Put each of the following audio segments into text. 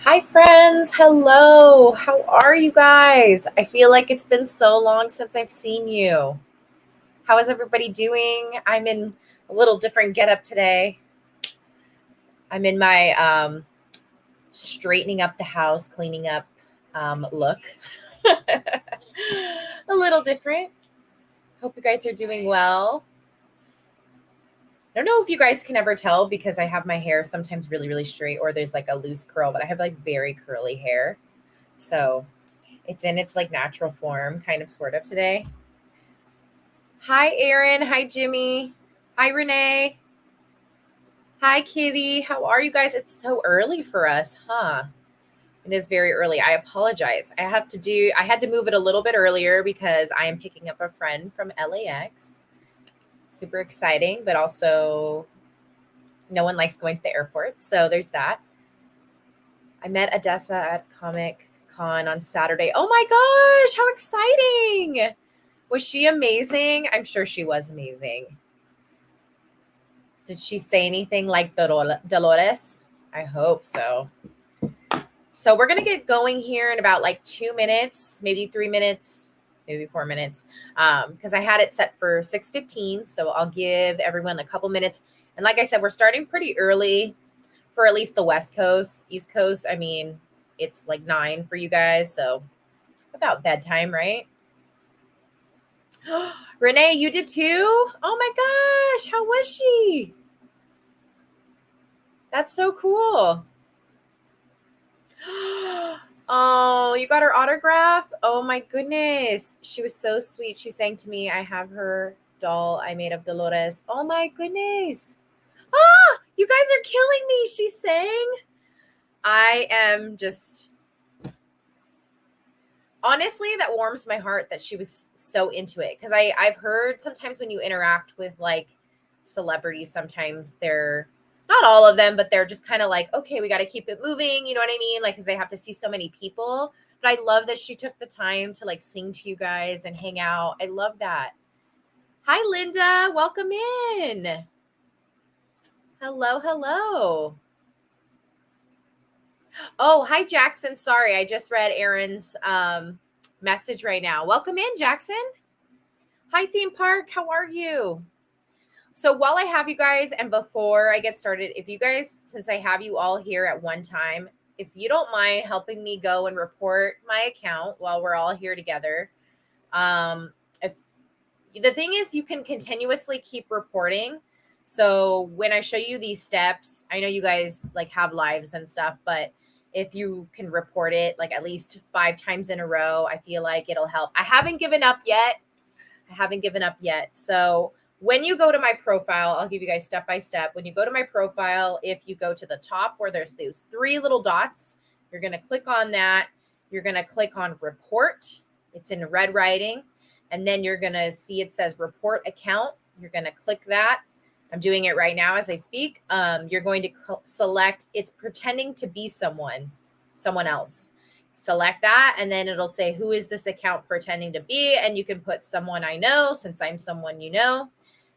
Hi, friends. Hello. How are you guys? I feel like it's been so long since I've seen you. How is everybody doing? I'm in a little different getup today. I'm in my straightening up the house, cleaning up look. A little different. Hope you guys are doing well. I don't know if you guys can ever tell because I have my hair sometimes really, really straight or there's like a loose curl, but I have like very curly hair. So it's in its like natural form, kind of sort of today. Hi, Aaron. Hi, Jimmy. Hi, Renee. Hi, Kitty. How are you guys? It's so early for us, huh? It is very early. I apologize. I had to move it a little bit earlier because I am picking up a friend from LAX. Super exciting, but also no one likes going to the airport. So there's that. I met Odessa at Comic Con on Saturday. Oh my gosh, how exciting! Was she amazing? I'm sure she was amazing. Did she say anything like Dolores? I hope so. So we're gonna get going here in about like 2 minutes, maybe 3 minutes, maybe 4 minutes, because I had it set for 6:15. So I'll give everyone a couple minutes. And like I said, we're starting pretty early for at least the West Coast. East Coast, I mean, it's like 9 for you guys, so about bedtime, right? Renee, you did too? Oh my gosh, how was she? That's so cool. Oh, you got her autograph? Oh my goodness. She was so sweet. She sang to me, I have her doll I made of Dolores. Oh my goodness. Ah, you guys are killing me. She sang. I am just honestly, that warms my heart that she was so into it. Because I've heard sometimes when you interact with like celebrities, sometimes they're not all of them, but they're just kind of like, okay, we got to keep it moving. You know what I mean? Like, because they have to see so many people. But I love that she took the time to like sing to you guys and hang out. I love that. Hi, Linda. Welcome in. Hello, hello. Oh, hi, Jackson. Sorry, I just read Aaron's message right now. Welcome in, Jackson. Hi, Theme Park. How are you? So while I have you guys, and before I get started, if you guys, since I have you all here at one time, if you don't mind helping me go and report my account while we're all here together, if the thing is, you can continuously keep reporting. So when I show you these steps, I know you guys like have lives and stuff, but if you can report it like at least 5 times in a row, I feel like it'll help. I haven't given up yet. So when you go to my profile, I'll give you guys step by step. When you go to my profile, if you go to the top where there's those 3 little dots, you're going to click on that. You're going to click on report. It's in red writing. And then you're going to see it says report account. You're going to click that. I'm doing it right now as I speak. You're going to select it's pretending to be someone else. Select that, and then it'll say, who is this account pretending to be? And you can put someone I know, since I'm someone you know,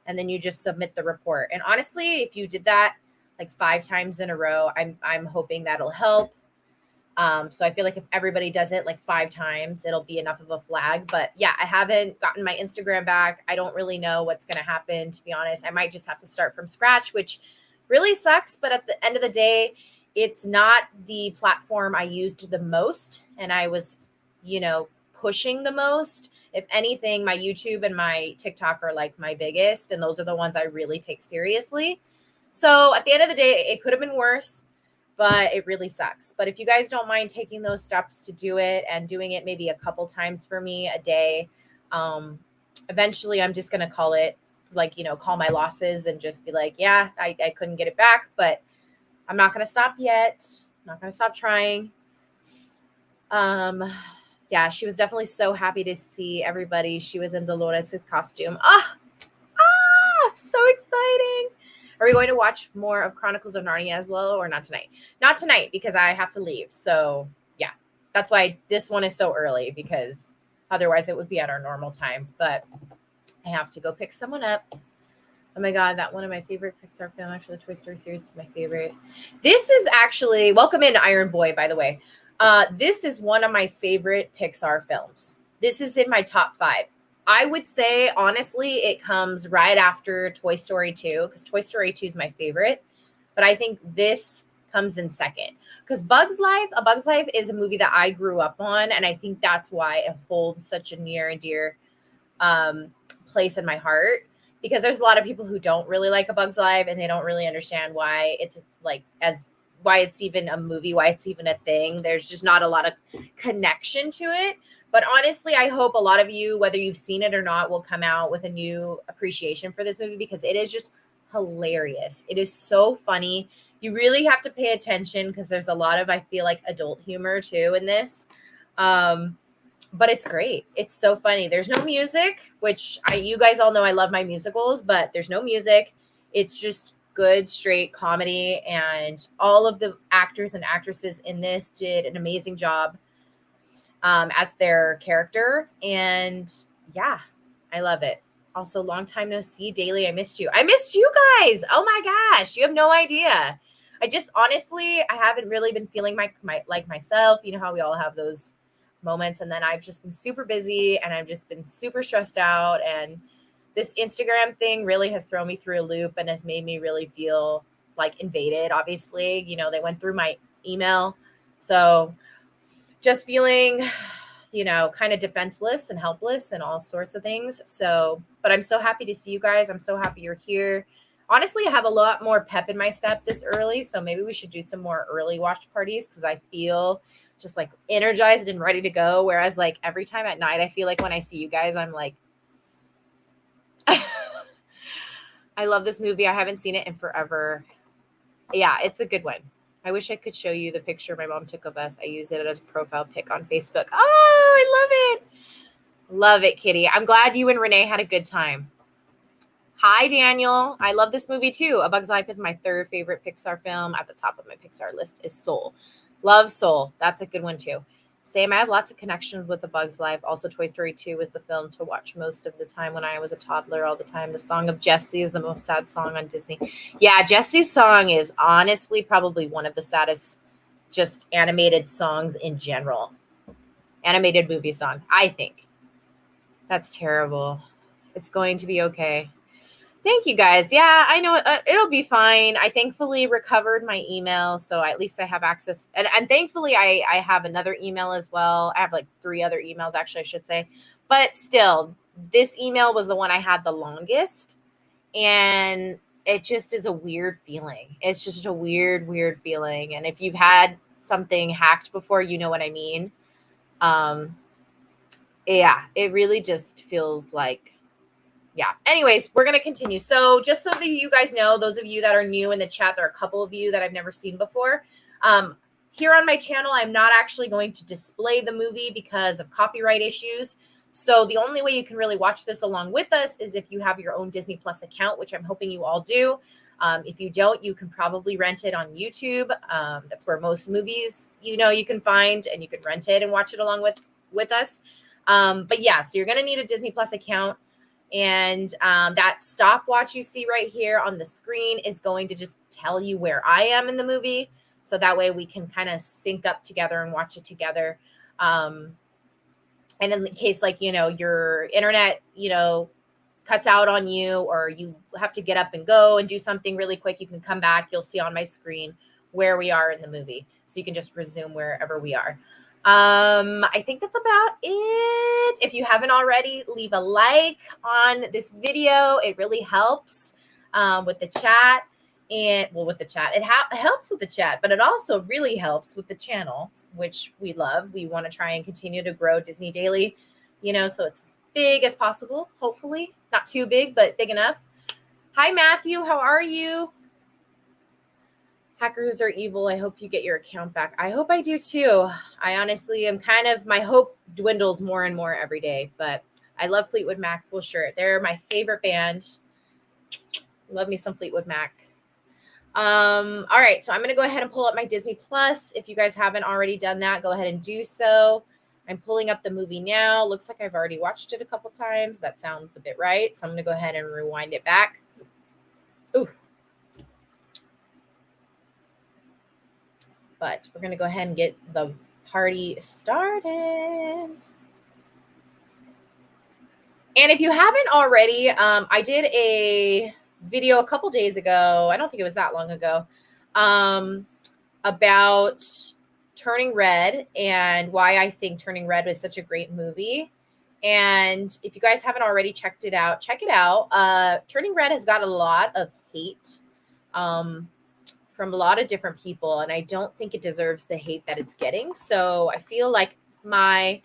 and then you just submit the report. And honestly, if you did that like 5 times in a row, I'm hoping that'll help. So I feel like if everybody does it like 5 times, it'll be enough of a flag. But yeah, I haven't gotten my Instagram back. I don't really know what's going to happen, to be honest. I might just have to start from scratch, which really sucks. But at the end of the day, it's not the platform I used the most. And I was, pushing the most. If anything, my YouTube and my TikTok are like my biggest. And those are the ones I really take seriously. So at the end of the day, it could have been worse, but it really sucks. But if you guys don't mind taking those steps to do it and doing it maybe a couple times for me a day, um, eventually I'm just going to call it like, call my losses and just be like, yeah, I couldn't get it back, but I'm not going to stop yet. I'm not going to stop trying. Um, yeah, she was definitely so happy to see everybody. She was in Dolores' costume. So exciting. Are we going to watch more of Chronicles of Narnia as well, or not tonight? Not tonight, because I have to leave. So yeah, that's why this one is so early, because otherwise it would be at our normal time. But I have to go pick someone up. Oh my God, that one of my favorite Pixar film. Actually, the Toy Story series is my favorite. This is actually, welcome in Iron Boy, by the way. This is one of my favorite Pixar films. This is in my top 5. I would say, honestly, it comes right after Toy Story 2, because Toy Story 2 is my favorite. But I think this comes in second. Because A Bug's Life is a movie that I grew up on, and I think that's why it holds such a near and dear place in my heart, because there's a lot of people who don't really like A Bug's Life and they don't really understand why it's like why it's even a movie, why it's even a thing. There's just not a lot of connection to it. But honestly, I hope a lot of you, whether you've seen it or not, will come out with a new appreciation for this movie, because it is just hilarious. It is so funny. You really have to pay attention because there's a lot of, I feel like, adult humor too in this. But it's great. It's so funny. There's no music, which you guys all know I love my musicals, but there's no music. It's just good, straight comedy. And all of the actors and actresses in this did an amazing job as their character. And yeah, I love it. Also, long time no see, Daily. I missed you. I missed you guys. Oh my gosh. You have no idea. I just, honestly, I haven't really been feeling like myself. You know how we all have those moments, and then I've just been super busy and I've just been super stressed out, and this Instagram thing really has thrown me through a loop and has made me really feel like invaded. Obviously, you know, they went through my email, so just feeling, you know, kind of defenseless and helpless and all sorts of things. So, but I'm so happy to see you guys. I'm so happy you're here. Honestly, I have a lot more pep in my step this early, so maybe we should do some more early watch parties, because I feel just like energized and ready to go. Whereas like every time at night, I feel like when I see you guys, I'm like, I love this movie. I haven't seen it in forever. Yeah, it's a good one. I wish I could show you the picture my mom took of us. I use it as a profile pic on Facebook. Oh, I love it. Love it, Kitty. I'm glad you and Renee had a good time. Hi, Daniel. I love this movie too. A Bug's Life is my 3rd favorite Pixar film. At the top of my Pixar list is Soul. Love Soul. That's a good one too. Same. I have lots of connections with A Bug's Life. Also, Toy Story 2 was the film to watch most of the time when I was a toddler all the time. The Song of Jessie is the most sad song on Disney. Yeah, Jessie's song is honestly probably one of the saddest just animated songs in general. Animated movie song, I think. That's terrible. It's going to be okay. Thank you guys. Yeah, I know it'll be fine. I thankfully recovered my email, so at least I have access. And thankfully, I have another email as well. I have like 3 other emails, actually, I should say. But still, this email was the one I had the longest. And it just is a weird feeling. It's just a weird, weird feeling. And if you've had something hacked before, you know what I mean. Yeah, it really just feels like, yeah. Anyways, we're going to continue. So just so that you guys know, those of you that are new in the chat, there are a couple of you that I've never seen before. Here on my channel, I'm not actually going to display the movie because of copyright issues. So the only way you can really watch this along with us is if you have your own Disney Plus account, which I'm hoping you all do. If you don't, you can probably rent it on YouTube. That's where most movies, you know, you can find, and you can rent it and watch it along with us. But yeah, so you're going to need a Disney Plus account. And that stopwatch you see right here on the screen is going to just tell you where I am in the movie. So that way we can kind of sync up together and watch it together. And in the case, like, you know, your internet, you know, cuts out on you, or you have to get up and go and do something really quick, you can come back. You'll see on my screen where we are in the movie. So you can just resume wherever we are. I think that's about it. If you haven't already, leave a like on this video. It really helps with the chat. And well, with the chat, it helps with the chat, but it also really helps with the channel, which we love. We want to try and continue to grow Disney Daily, you know, so it's as big as possible. Hopefully not too big, but big enough. Hi, Matthew. How are you? Hackers are evil. I hope you get your account back. I hope I do too. I honestly am kind of, my hope dwindles more and more every day, but I love Fleetwood Mac. Well, sure. They're my favorite band. Love me some Fleetwood Mac. All right. So I'm going to go ahead and pull up my Disney Plus. If you guys haven't already done that, go ahead and do so. I'm pulling up the movie now. Looks like I've already watched it a couple times. That sounds a bit right. So I'm going to go ahead and rewind it back. Ooh. But we're going to go ahead and get the party started. And if you haven't already, I did a video a couple days ago. I don't think it was that long ago, about Turning Red and why I think Turning Red was such a great movie. And if you guys haven't already checked it out, check it out. Turning Red has got a lot of hate from a lot of different people, and I don't think it deserves the hate that it's getting. So I feel like my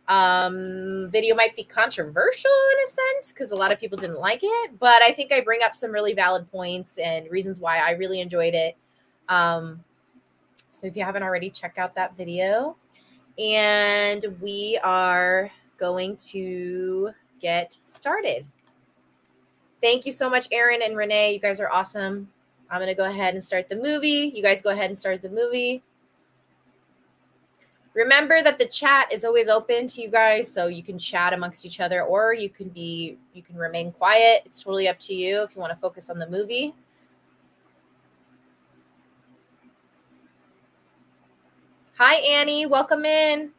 video might be controversial in a sense because a lot of people didn't like it, but I think I bring up some really valid points and reasons why I really enjoyed it. So if you haven't already, check out that video. And we are going to get started. Thank you so much, Aaron and Renee. You guys are awesome. I'm going to go ahead and start the movie. You guys go ahead and start the movie. Remember that the chat is always open to you guys, so you can chat amongst each other, or you can remain quiet. It's totally up to you if you want to focus on the movie. Hi, Annie. Welcome in.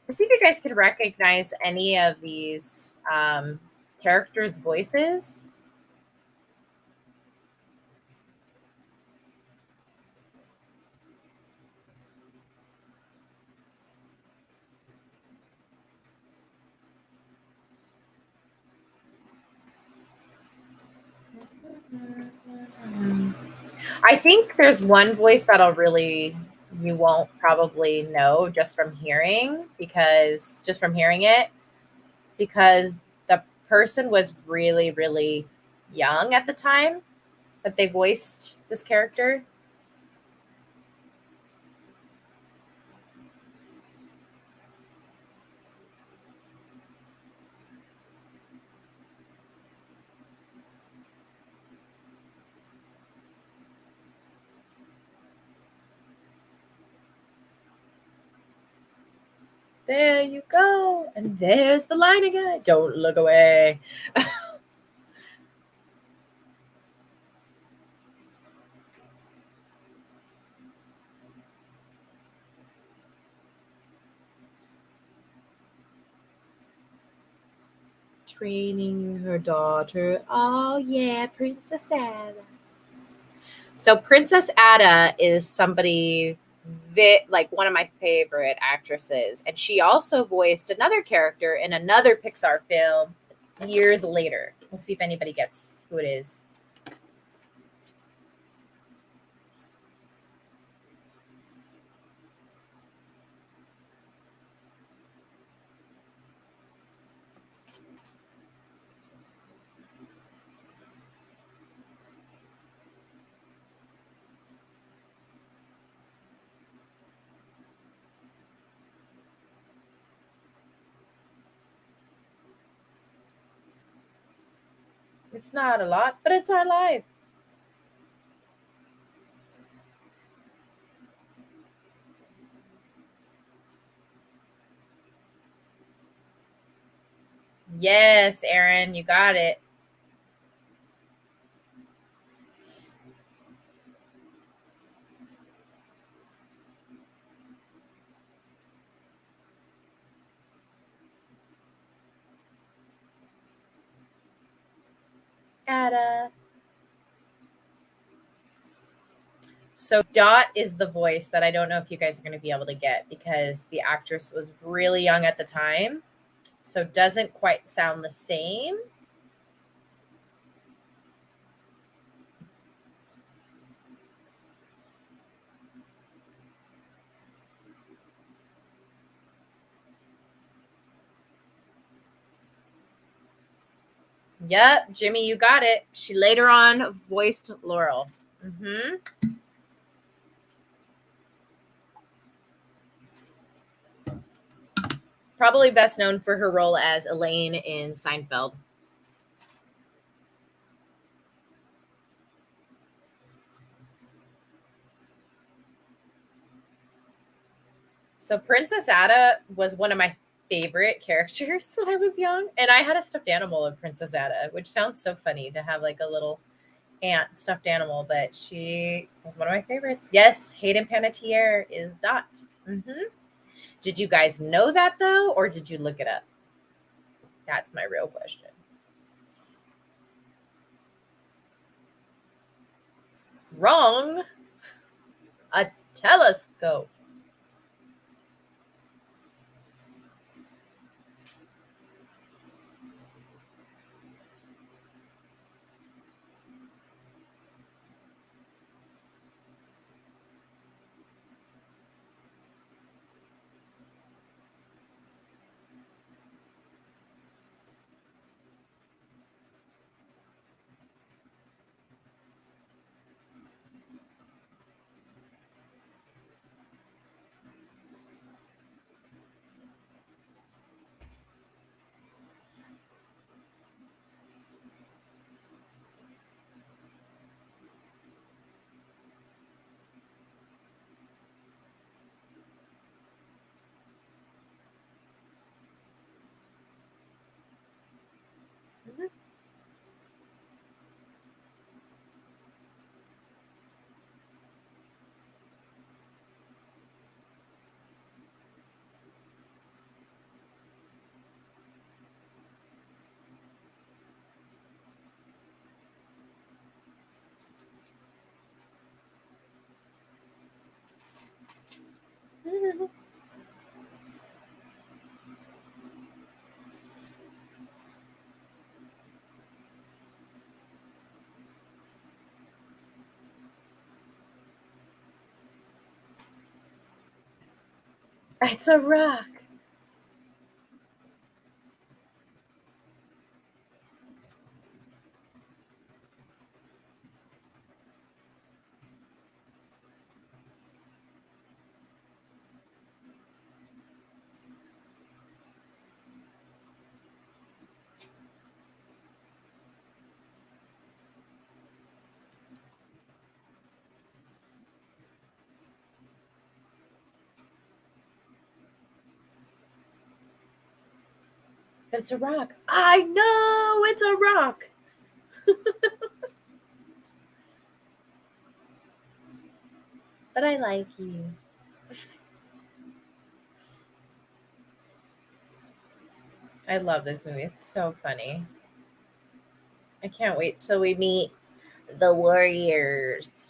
Let's see if you guys could recognize any of these characters' voices. I think there's one voice you won't probably know just from hearing it, because the person was really, really young at the time that they voiced this character. There you go. And there's the line again. Don't look away. Training her daughter. Oh, yeah, Princess Ada. So Princess Ada is somebody like one of my favorite actresses, and she also voiced another character in another Pixar film years later. We'll see if anybody gets who it is. It's not a lot, but it's our life. Yes, Aaron, you got it. Ada. So Dot is the voice that I don't know if you guys are going to be able to get because the actress was really young at the time. So doesn't quite sound the same. Yep, Jimmy, you got it. She later on voiced Laurel. Mm-hmm. Probably best known for her role as Elaine in Seinfeld. So Princess Ada was one of my favorite characters when I was young, and I had a stuffed animal of Princess Ada, which sounds so funny to have like a little ant stuffed animal, but she was one of my favorites. Yes, Hayden Panettiere is Dot. Mm-hmm. Did you guys know that though, or did you look it up? That's my real question. Wrong. A telescope. Mhm. It's a rock. It's a rock. I know it's a rock. But I like you. I love this movie. It's so funny. I can't wait till we meet the Warriors.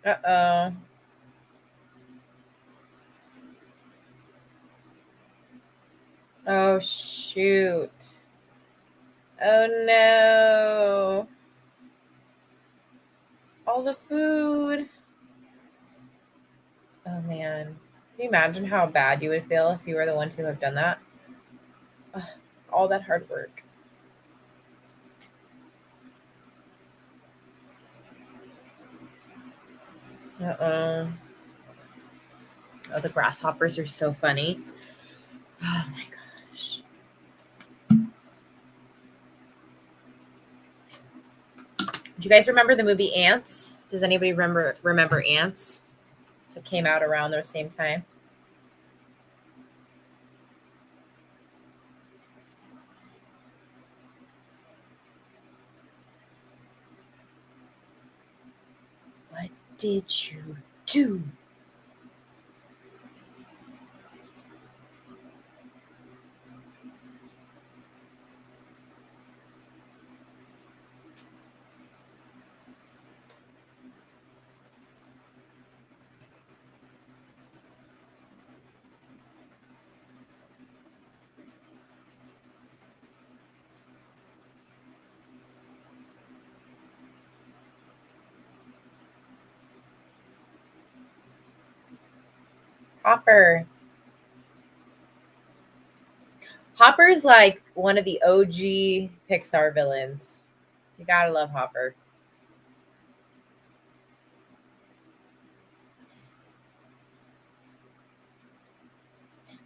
Uh-oh. Oh, shoot. Oh, no. All the food. Oh, man. Can you imagine how bad you would feel if you were the one to have done that? Ugh, all that hard work. Uh-oh. Oh, the grasshoppers are so funny. Oh, my gosh. Do you guys remember the movie Ants? Does anybody remember Ants? So it came out around the same time. What did you do? Hopper. Hopper's like one of the OG Pixar villains. You gotta love Hopper.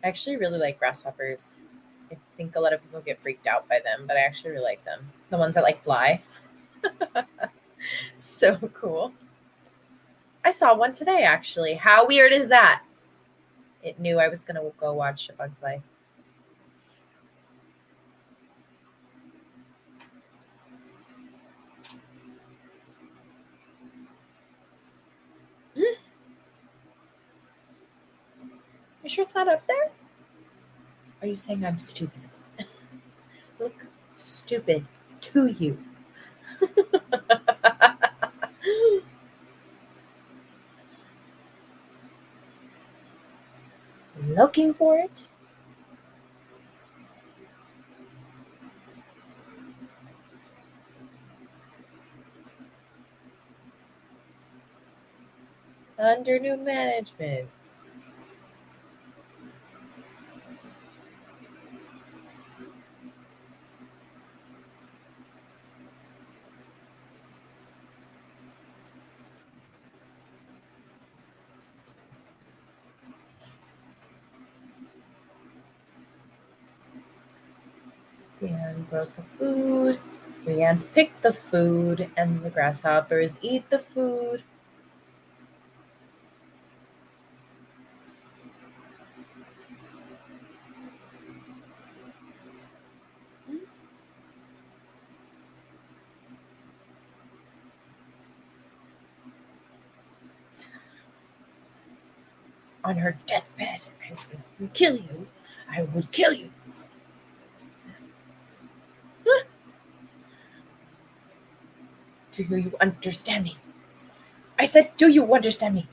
I actually really like grasshoppers. I think a lot of people get freaked out by them, but I actually really like them. The ones that like fly. So cool. I saw one today actually. How weird is that? It knew I was gonna go watch A Bug's Life. You sure it's not up there? Are you saying I'm stupid? Look stupid to you. Looking for it? Under new management. The ant grows the food. The ants pick the food, and the grasshoppers eat the food. On her deathbed, I would kill you. I would kill you. Do you understand me? I said, do you understand me?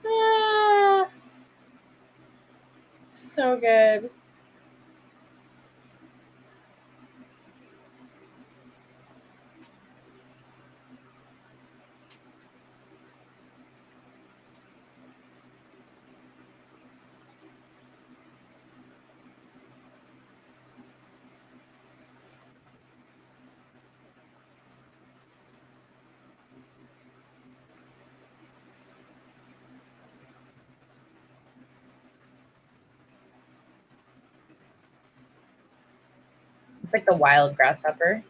Ah, so good. It's like the wild grasshopper.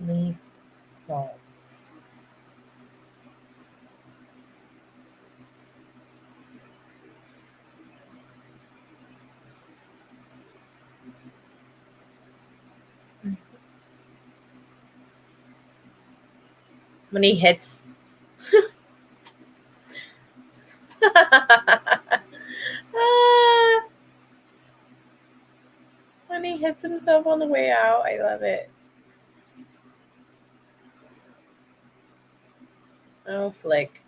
Leaf falls. When he hits. When he hits himself on the way out, I love it. Oh, Flick.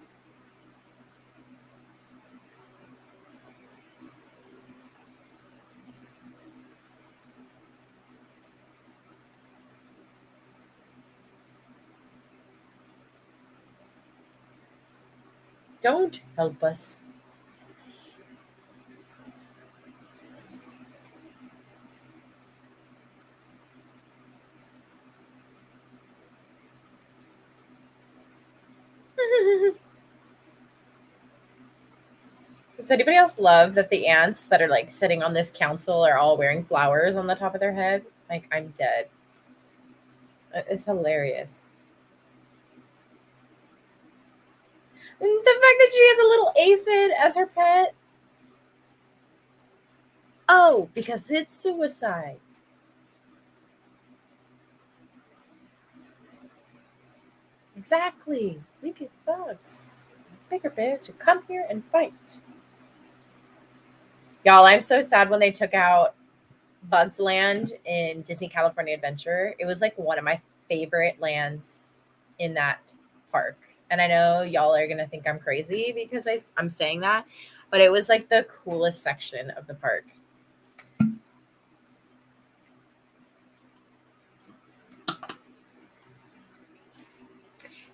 Don't help us. Does anybody else love that the ants that are like sitting on this council are all wearing flowers on the top of their head? Like, I'm dead. It's hilarious. And the fact that she has a little aphid as her pet. Oh, because it's suicide. Exactly. We get bugs. Bigger bears who come here and fight. Y'all, I'm so sad when they took out Bugs Land in Disney California Adventure. It was like one of my favorite lands in that park. And I know y'all are going to think I'm crazy because I'm saying that, but it was like the coolest section of the park.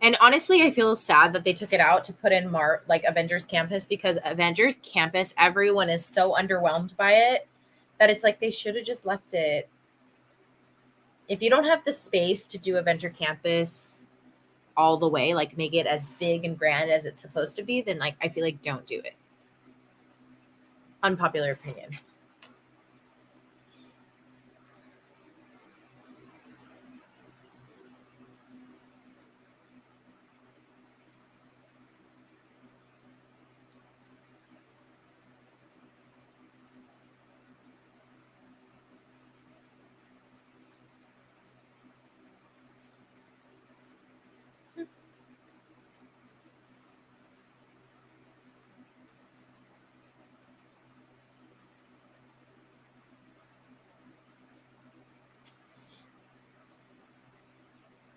And honestly, I feel sad that they took it out to put in like Avengers Campus, because Avengers Campus, everyone is so underwhelmed by it that it's like they should have just left it. If you don't have the space to do Avenger Campus all the way, like make it as big and grand as it's supposed to be, then like I feel like don't do it. Unpopular opinion.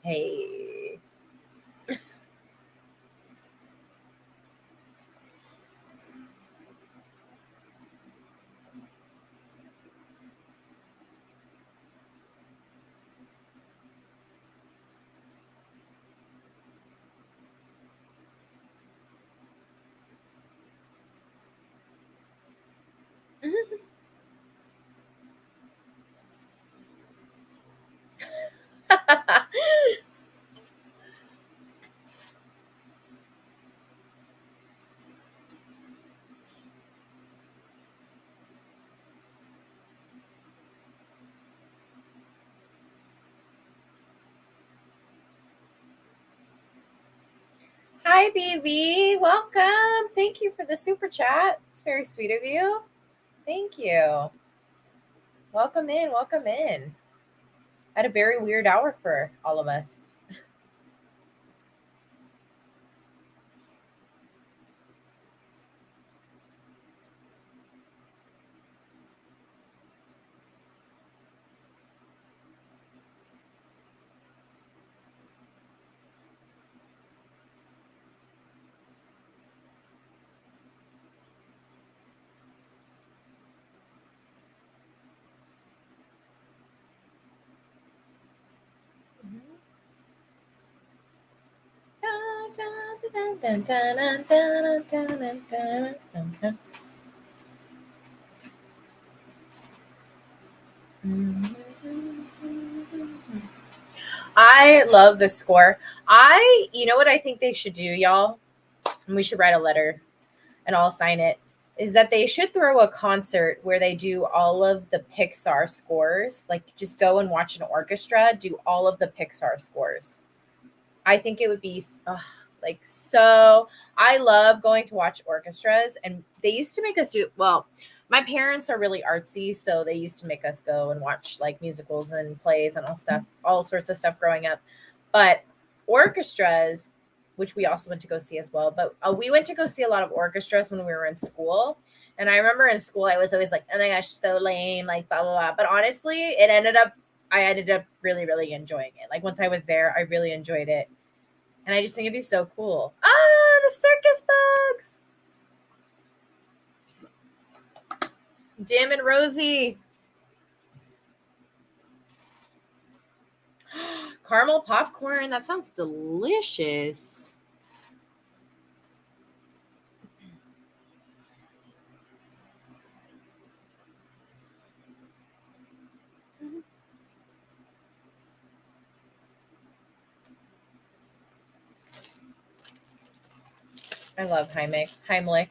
Hey. Hi, BB. Welcome. Thank you for the super chat. It's very sweet of you. Thank you. Welcome in. Welcome in. I had a very weird hour for all of us. I love the score. You know what I think they should do, y'all? And we should write a letter and I'll sign it. is that they should throw a concert where they do all of the Pixar scores. Like, just go and watch an orchestra do all of the Pixar scores. I think it would be like so. I love going to watch orchestras, and they used to make us do. Well, my parents are really artsy, so they used to make us go and watch like musicals and plays and all sorts of stuff growing up. But orchestras, which we also went to go see as well, but we went to go see a lot of orchestras when we were in school. And I remember in school, I was always like, "Oh my gosh, so lame!" Like blah blah blah. But honestly, I ended up really, really enjoying it. Like once I was there, I really enjoyed it. And I just think it'd be so cool. Ah, the circus bugs! Dim and Rosie. Caramel popcorn. That sounds delicious. I love Heimlich.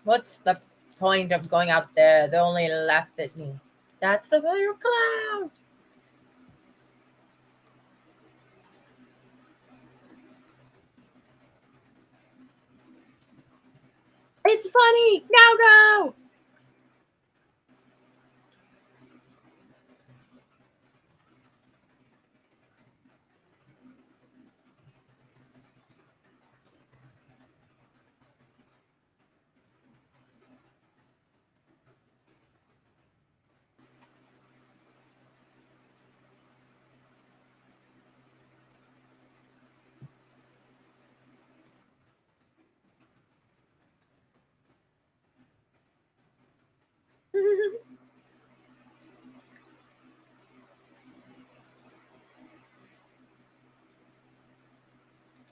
What's the point of going out there? They only laugh at me. That's the real clown. It's funny. Now go.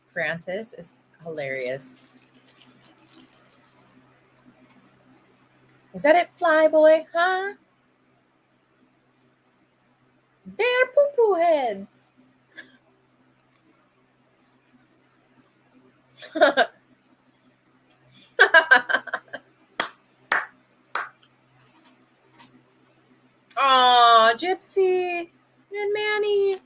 Francis is hilarious. Is that it, Flyboy? Huh? They're poo poo heads. Aw, Gypsy and Manny.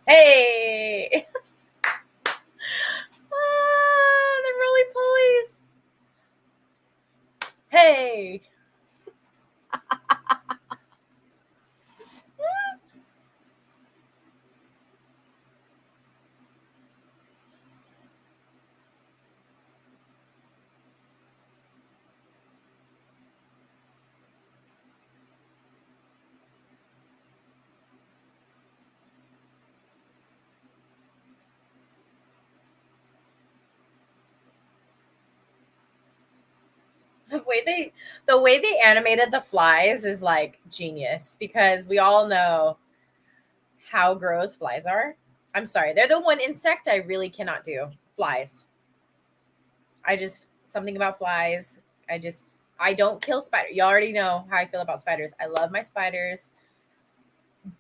Hey. Ah, the roly polies. Hey. the way they the way they animated the flies is like genius because we all know how gross flies are. I'm sorry, they're the one insect I really cannot do. Flies. I just something about flies. I don't kill spiders. You already know how I feel about spiders. I love my spiders,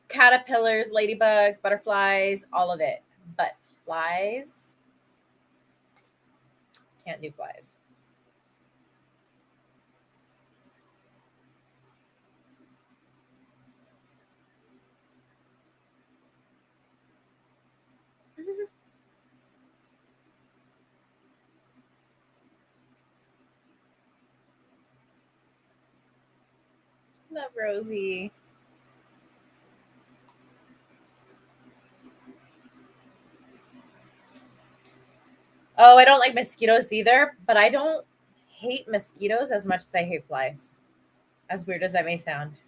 caterpillars, ladybugs, butterflies, all of it. But flies, can't do flies. love Rosie. Oh, I don't like mosquitoes either, but I don't hate mosquitoes as much as I hate flies. As weird as that may sound.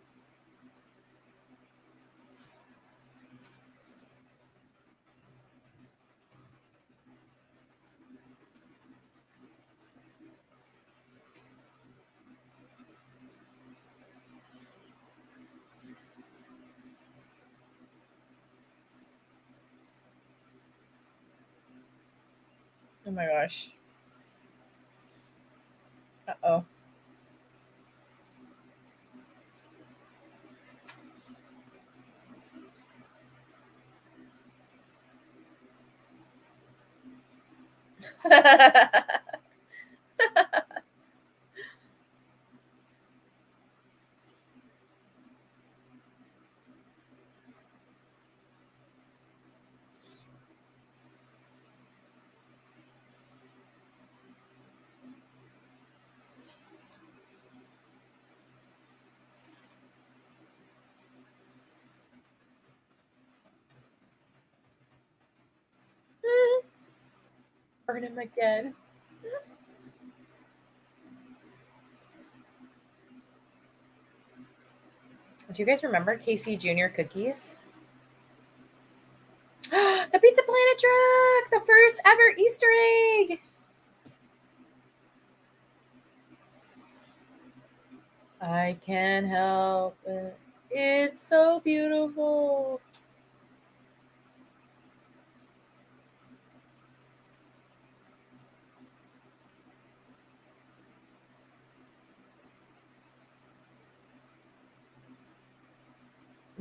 Oh my gosh. Uh-oh. Burn him again. Do you guys remember Casey Jr. cookies? The Pizza Planet truck! The first ever Easter egg! I can't help it. It's so beautiful.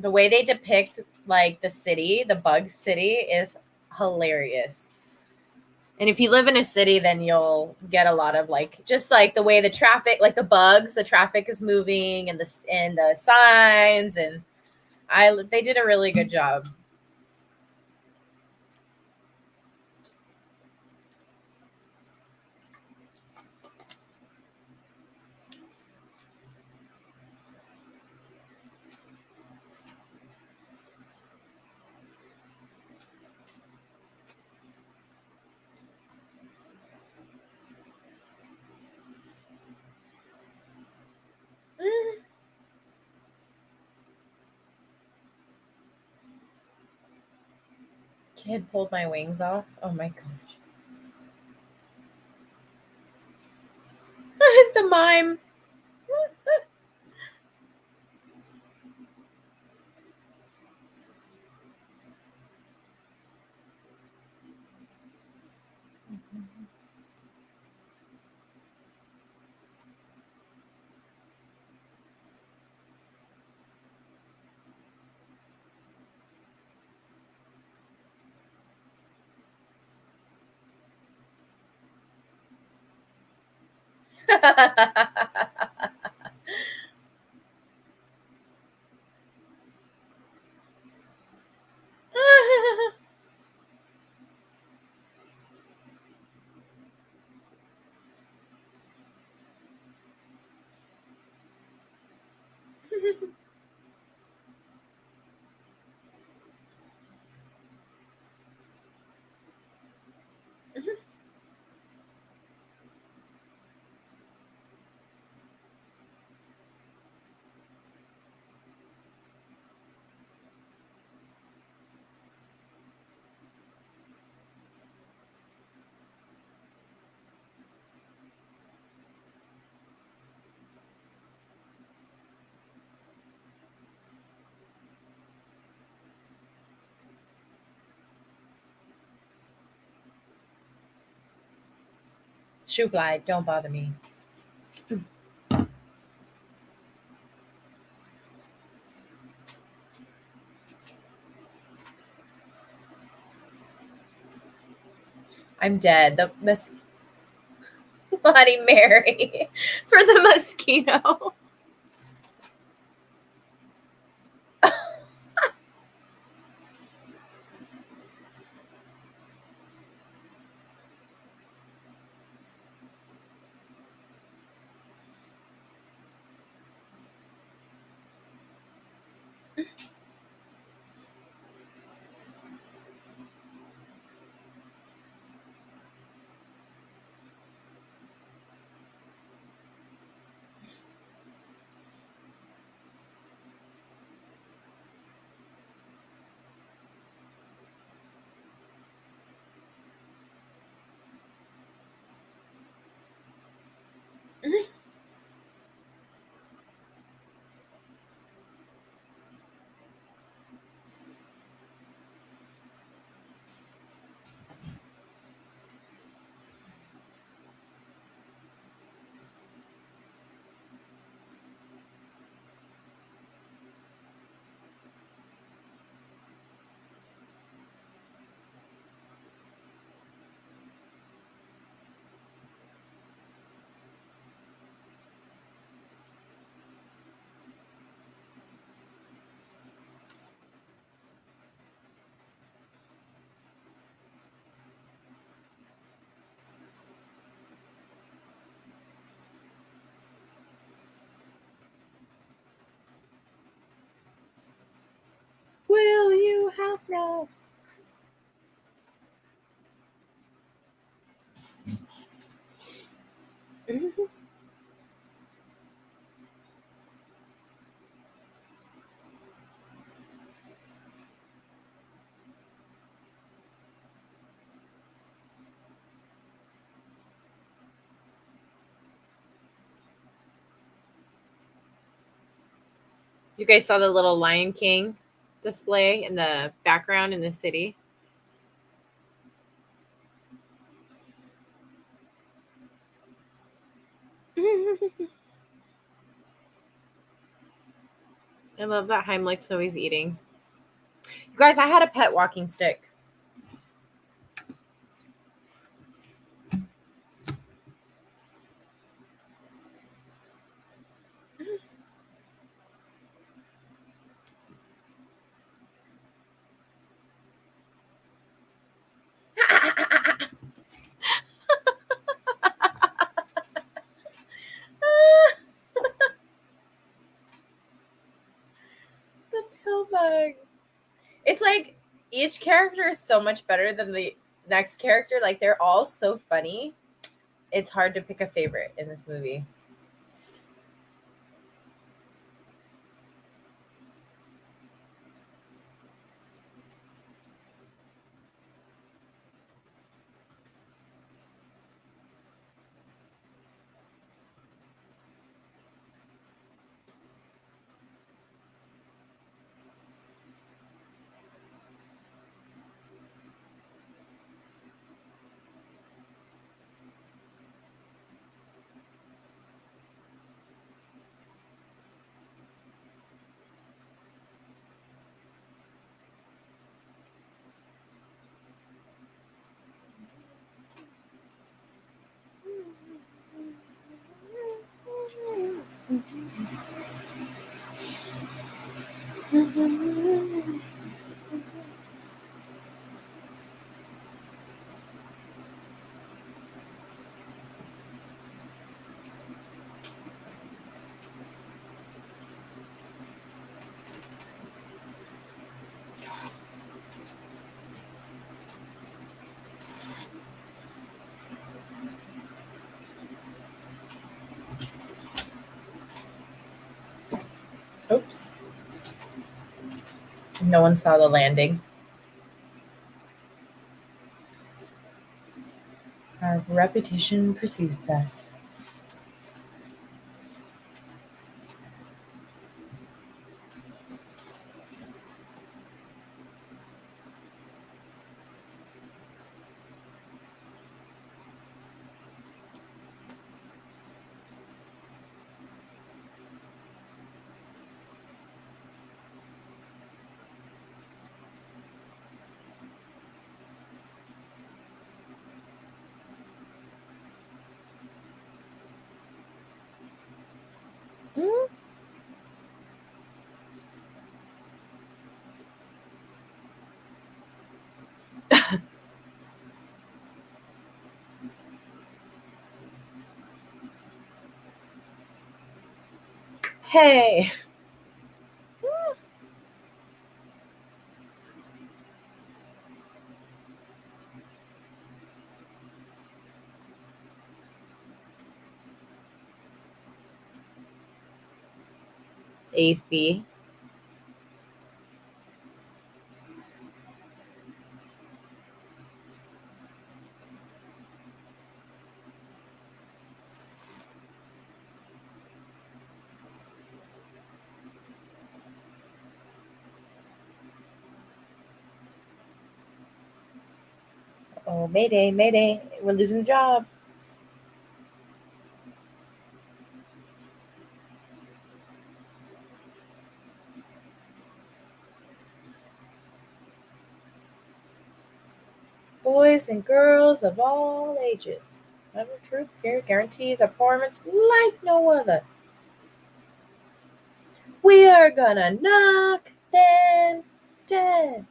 The way they depict like the city, the bug city, is hilarious. And if you live in a city, then you'll get a lot of like just like the way the traffic, like the bugs, the traffic is moving, and the signs, and they did a really good job. Kid pulled my wings off. Oh my gosh. The mime. Shoe fly, don't bother me. I'm dead. The Bloody Mary for the mosquito. Will you help us? You guys saw the little Lion King display in the background in the city? I love that Heimlich's always eating. You guys, I had a pet walking stick. The pill bugs. It's like each character is so much better than the next character. Like they're all so funny. It's hard to pick a favorite in this movie. Oops. No one saw the landing. Our reputation precedes us. Hey. Afy. Oh, mayday, mayday. We're losing the job. Boys and girls of all ages. Never Troop here guarantees a performance like no other. We are gonna knock them dead.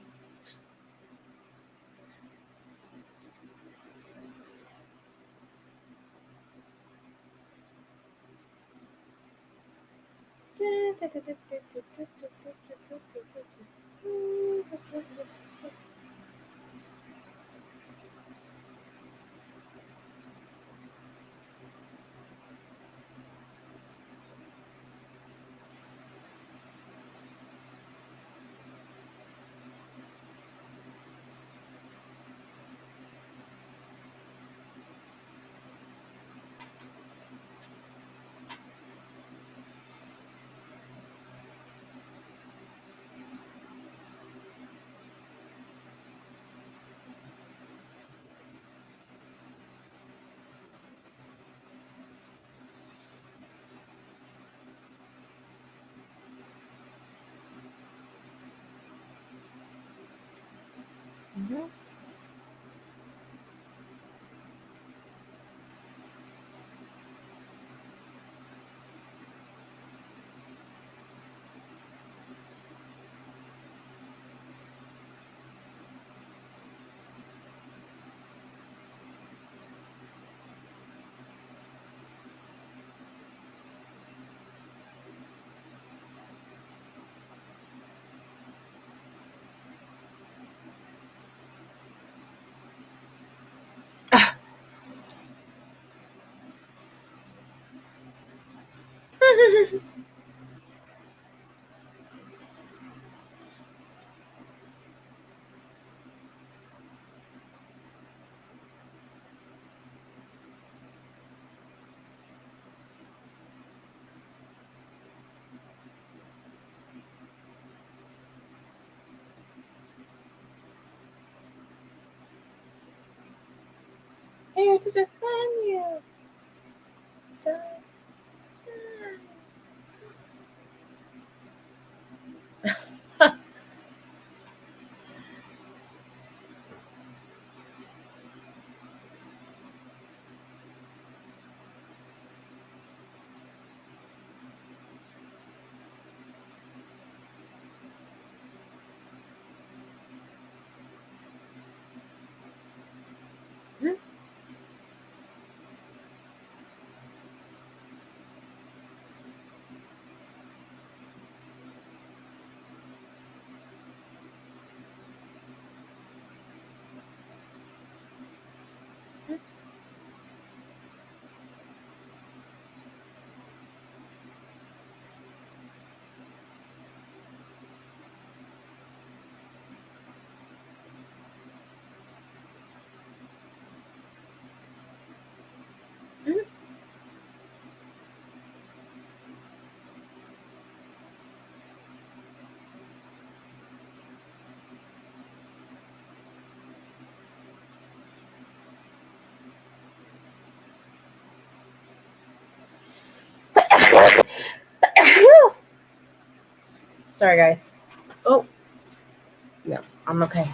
Mhm. Here to defend you. Sorry, guys. Oh, no, I'm okay.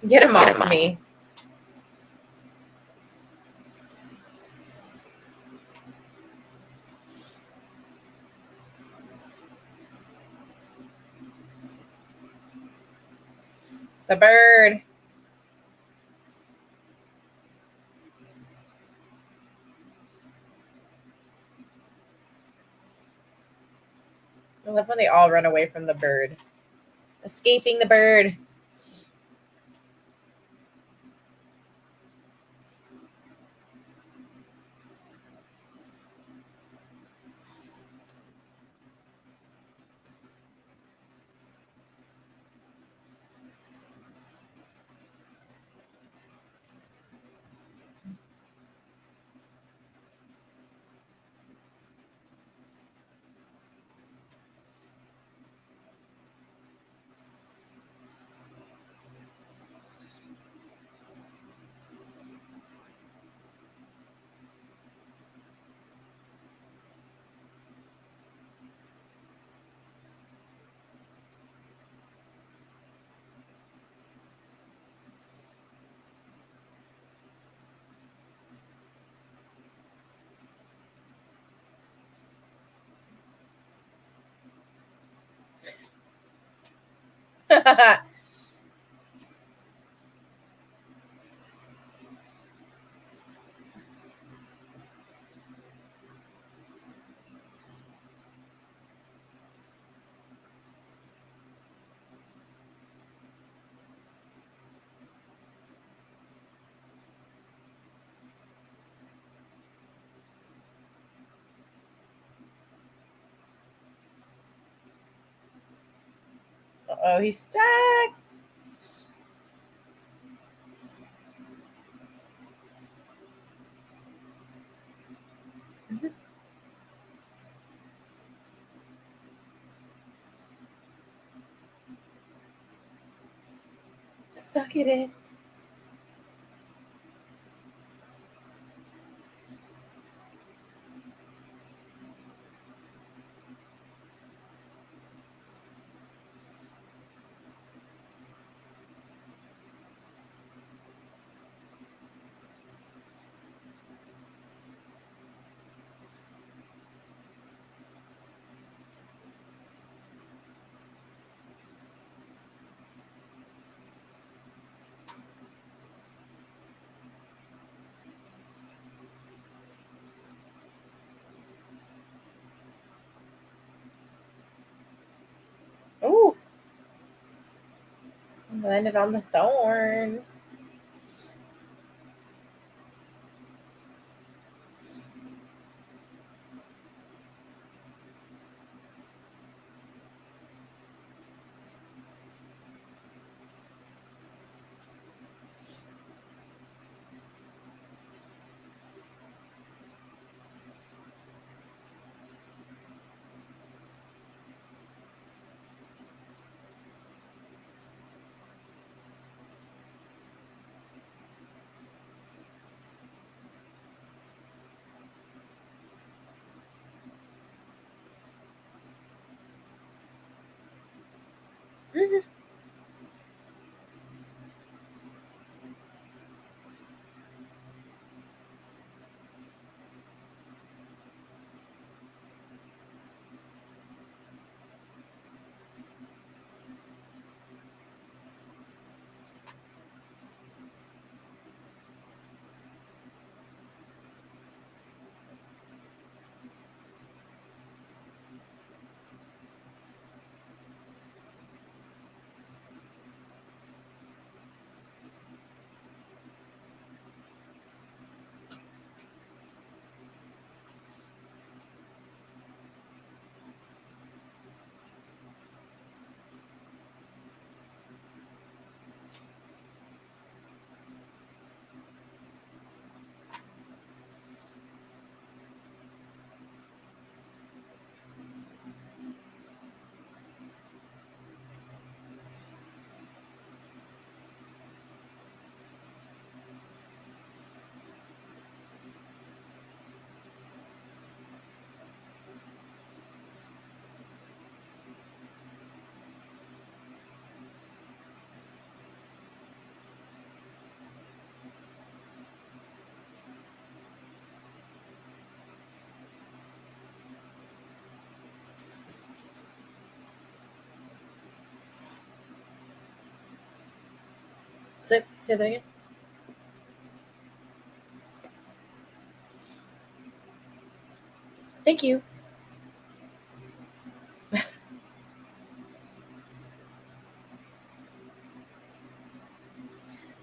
Get him off me. The bird. I love when they all run away from the bird. Escaping the bird. Oh, he's stuck. Suck it in. Ooh. Landed on the thorn. Say that again. Thank you. I'm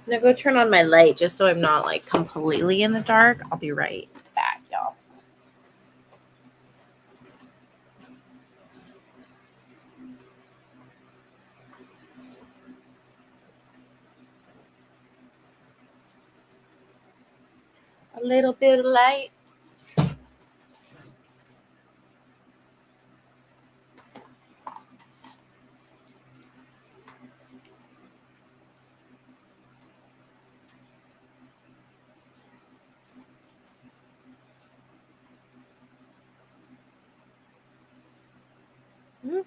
gonna go turn on my light just so I'm not like completely in the dark. I'll be right back, y'all. A little bit of light. Mm-hmm.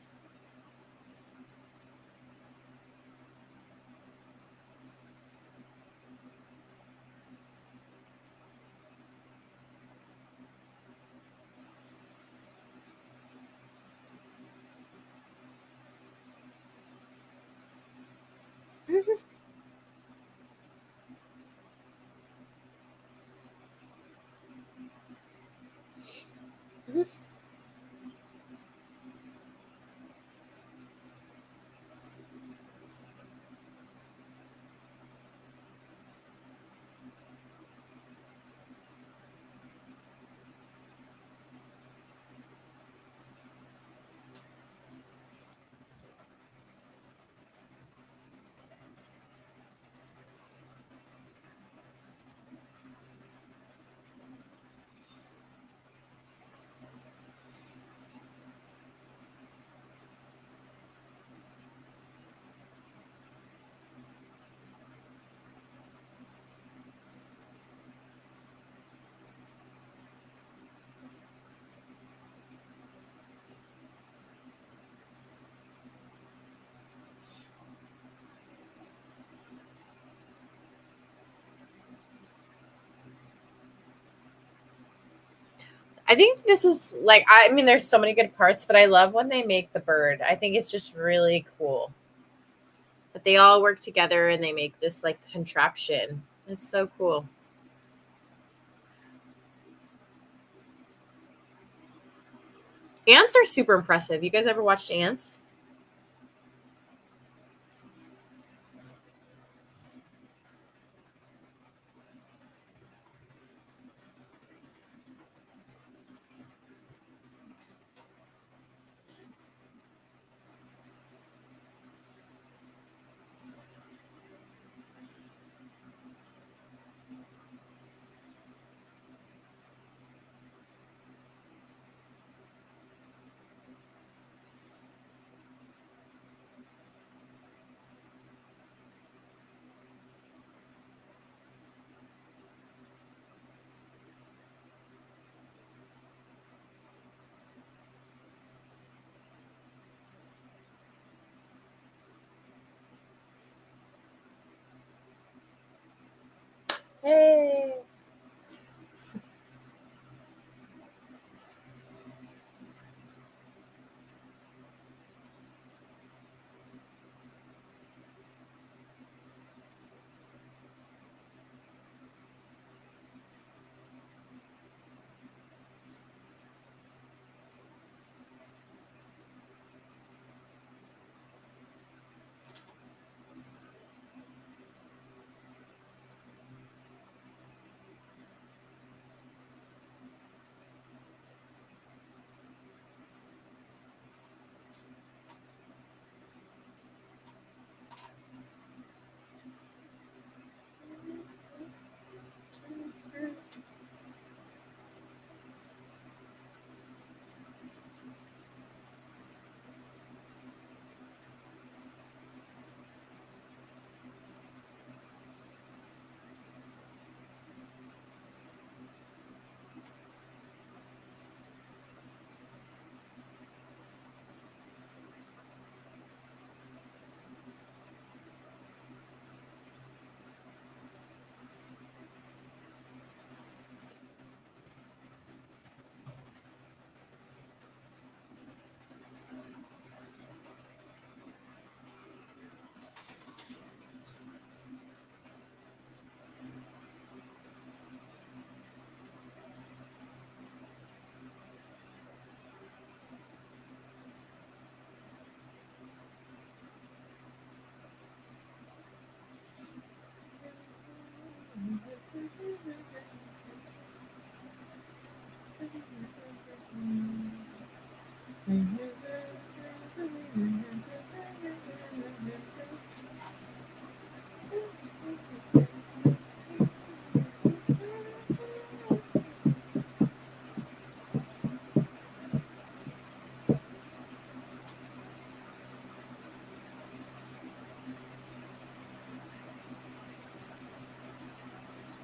I think this is like, I mean, there's so many good parts, but I love when they make the bird. I think it's just really cool that they all work together and they make this like contraption. It's so cool. Ants are super impressive. You guys ever watched ants?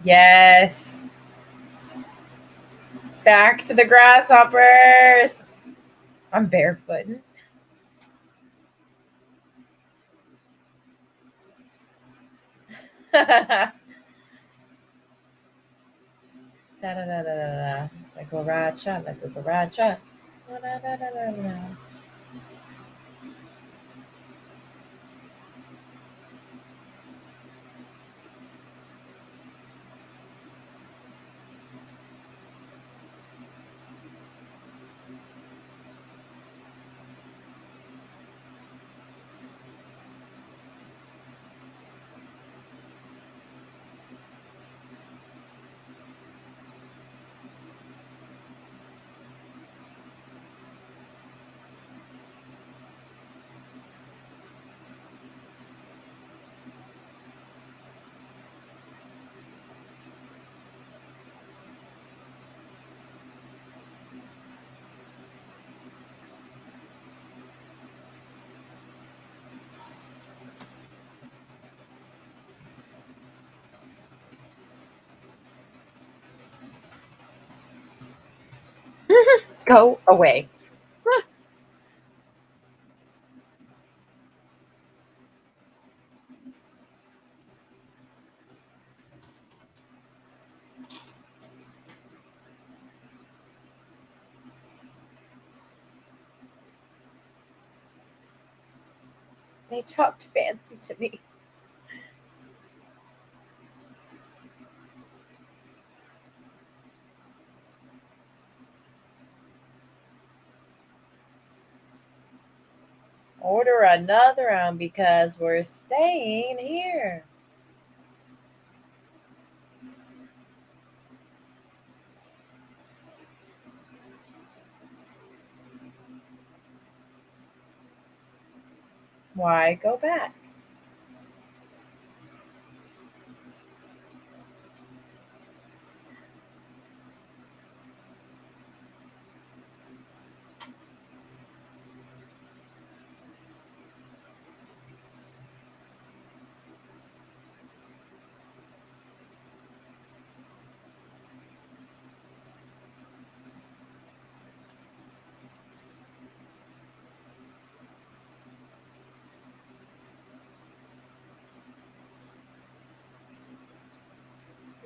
Yes. Back to the grasshoppers. I'm barefoot. Da da da da da da. La cucaracha, la cucaracha. Da da da da da da. Go away. They talked fancy to me. Order another round because we're staying here. Why go back?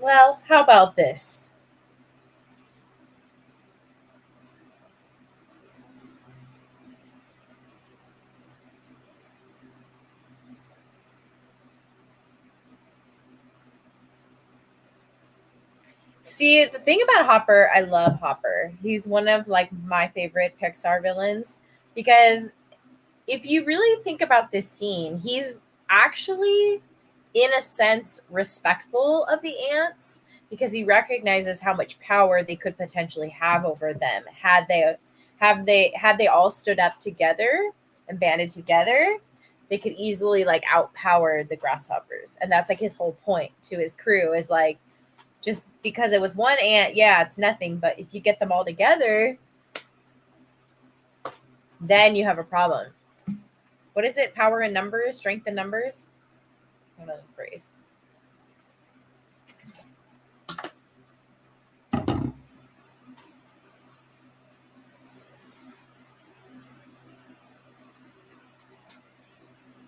Well, how about this? See, the thing about Hopper, I love Hopper. He's one of like my favorite Pixar villains because if you really think about this scene, he's actually in a sense respectful of the ants because he recognizes how much power they could potentially have over them had they all stood up together and banded together. They could easily like outpower the grasshoppers, and that's like his whole point to his crew is like, just because it was one ant, yeah, it's nothing. But if you get them all together, then you have a problem. What is it? Power in numbers, strength in numbers? I don't know the phrase.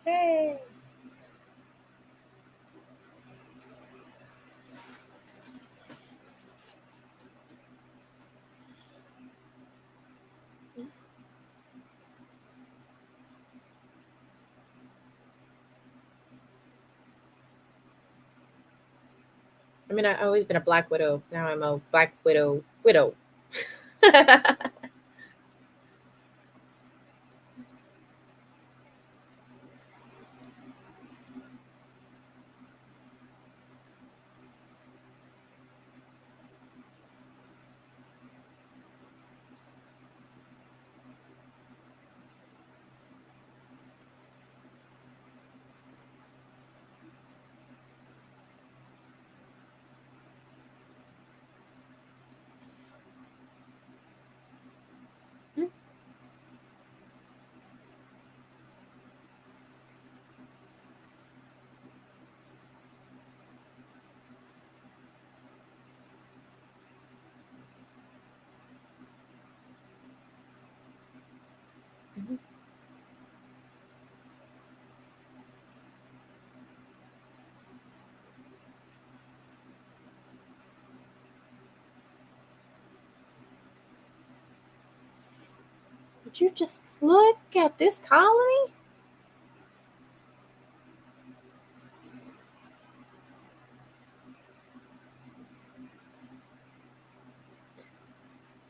Hey. I mean, I've always been a Black Widow. Now I'm a Black Widow. Would you just look at this colony?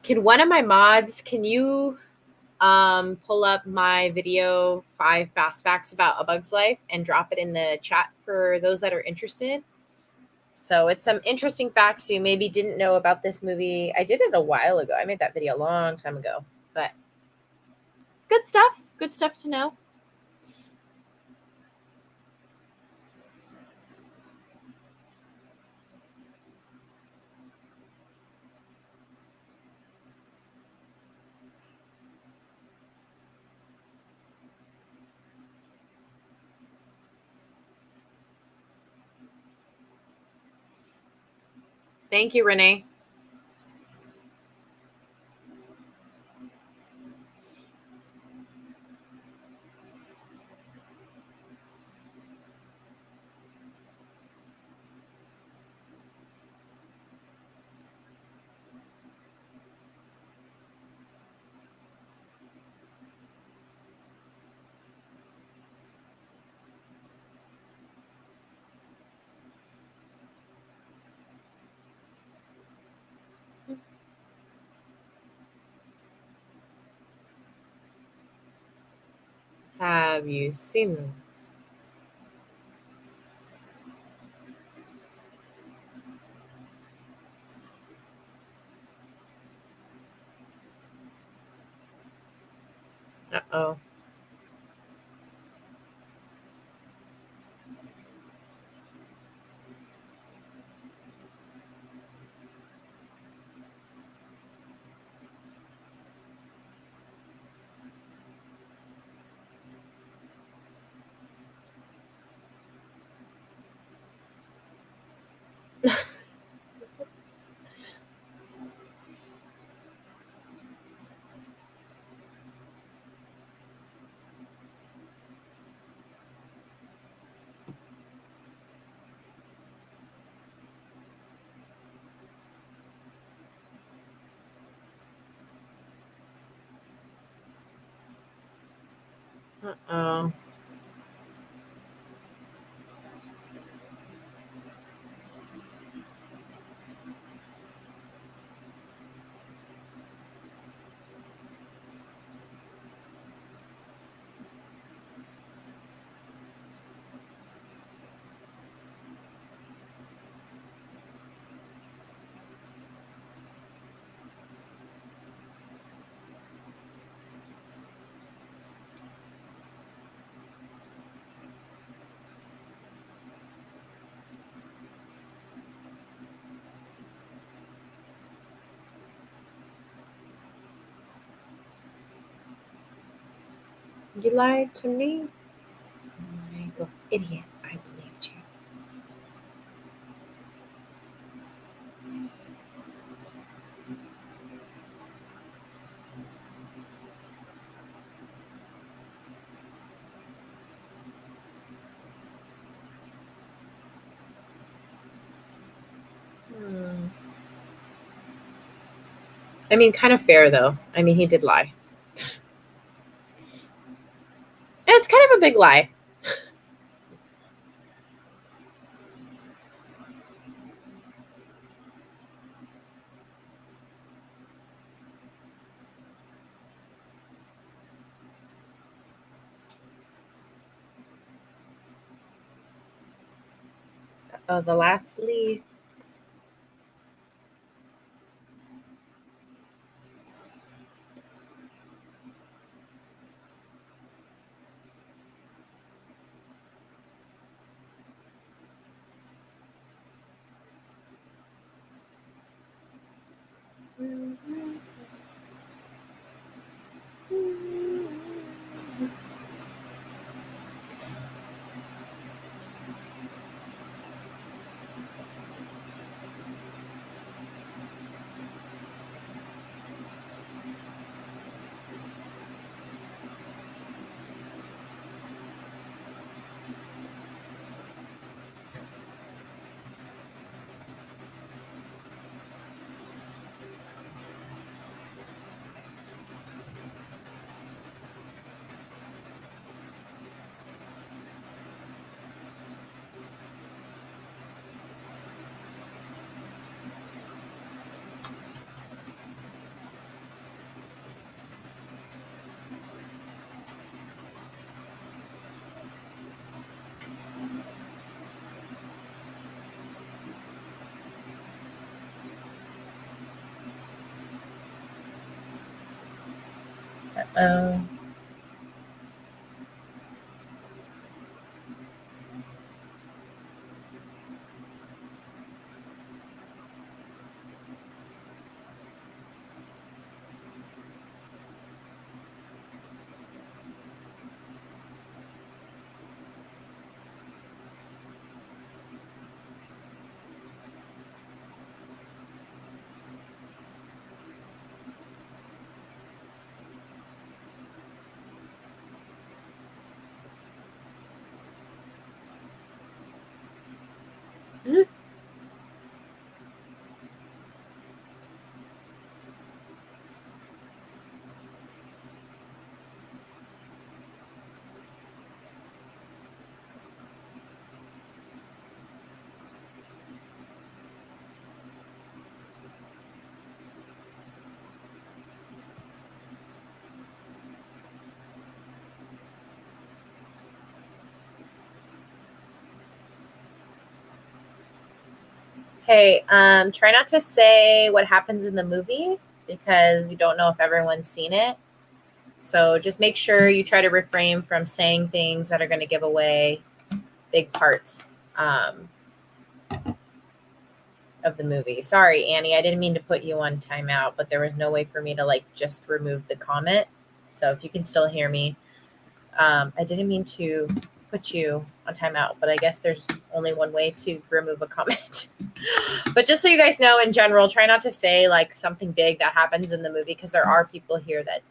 Can one of my mods, can you pull up my video 5 fast facts about A Bug's Life and drop it in the chat for those that are interested? So it's some interesting facts you maybe didn't know about this movie. I did it a while ago. I made that video a long time ago, but good stuff. Good stuff to know. Thank you, Renee. Have you seen them? Uh-oh. Uh-oh. You lied to me? I go, idiot. I believed you. I mean, kind of fair, though. I mean, he did lie. And it's kind of a big lie. Oh, the last leaf. Oh. Hey, try not to say what happens in the movie because we don't know if everyone's seen it. So just make sure you try to refrain from saying things that are going to give away big parts of the movie. Sorry, Annie, I didn't mean to put you on timeout, but there was no way for me to like just remove the comment. So if you can still hear me, I didn't mean to put you on timeout, but I guess there's only one way to remove a comment. But just so you guys know, in general, try not to say like something big that happens in the movie because there are people here that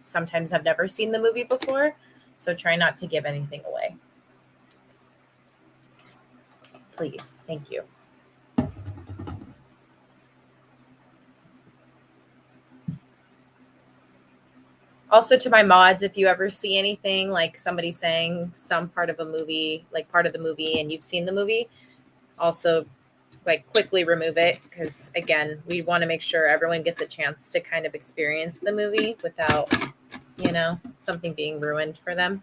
sometimes have never seen the movie before. So try not to give anything away. Please. Thank you. Also, to my mods, if you ever see anything like somebody saying some part of a movie, like part of the movie, and you've seen the movie, also like quickly remove it because again, we want to make sure everyone gets a chance to kind of experience the movie without, something being ruined for them.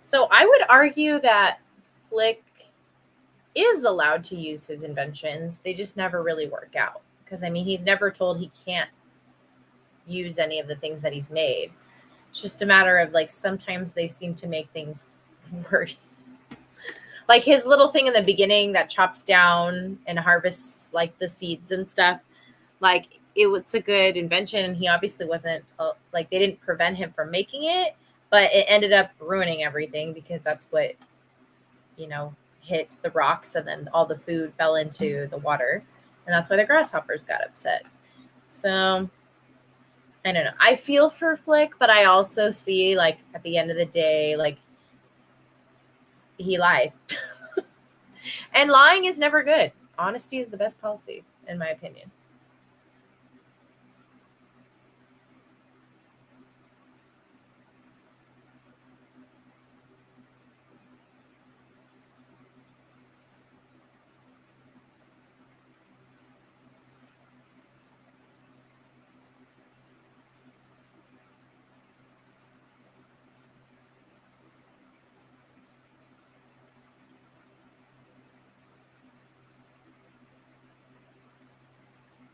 So I would argue that Flick is allowed to use his inventions. They just never really work out. Because, I mean, he's never told he can't use any of the things that he's made. It's just a matter of, like, sometimes they seem to make things worse. Like his little thing in the beginning that chops down and harvests, like, the seeds and stuff. Like, it was a good invention. And he obviously wasn't, like, they didn't prevent him from making it. But it ended up ruining everything because that's what, hit the rocks and then all the food fell into the water. And that's why the grasshoppers got upset. So, I don't know. I feel for Flick, but I also see, like, at the end of the day, like, he lied. And lying is never good. Honesty is the best policy, in my opinion.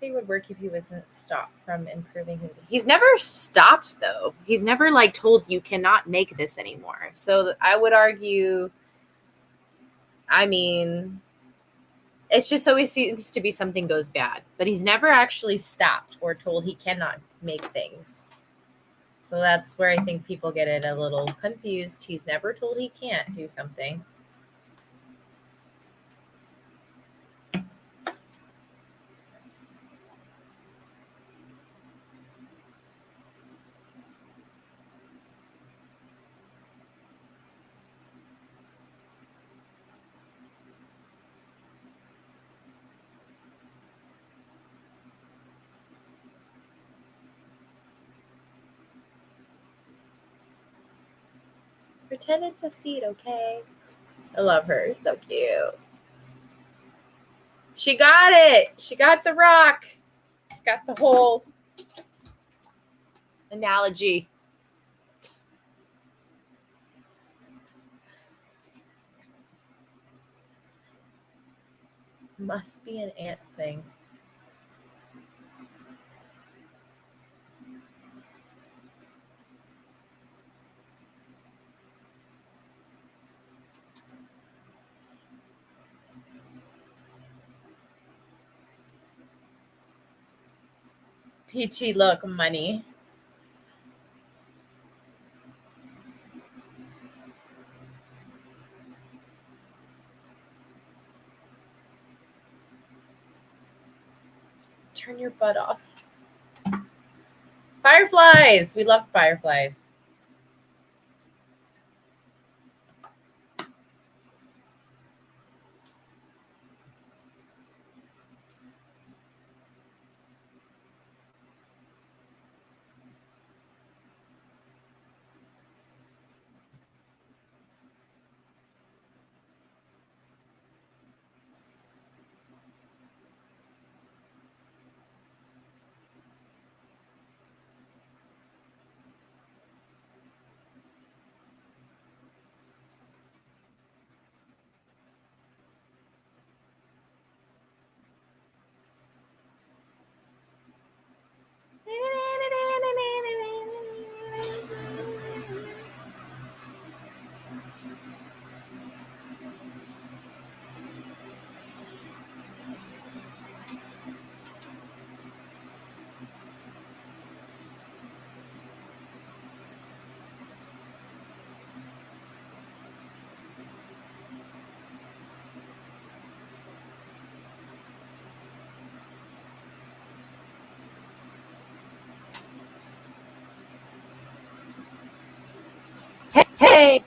They would work if he wasn't stopped from improving his. He's never stopped though. He's never like told you cannot make this anymore. So I would argue. I mean, It's just always seems to be something goes bad, but he's never actually stopped or told he cannot make things. So that's where I think people get it a little confused. He's never told he can't do something. Pretend it's a seed, okay? I love her. So cute. She got it. She got the rock. Got the whole analogy. Must be an ant thing. PT, look, money. Turn your butt off. Fireflies. We love fireflies. Hey.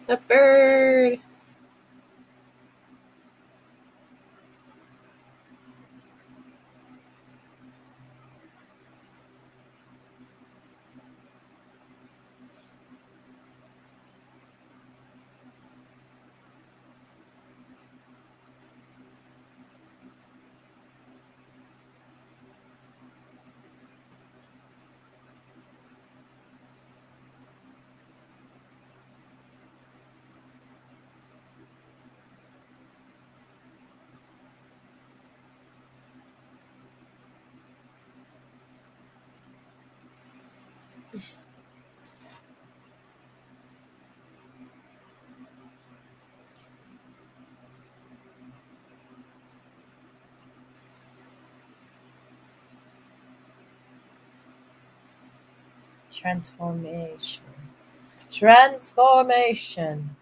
The bird. Transformation. Transformation.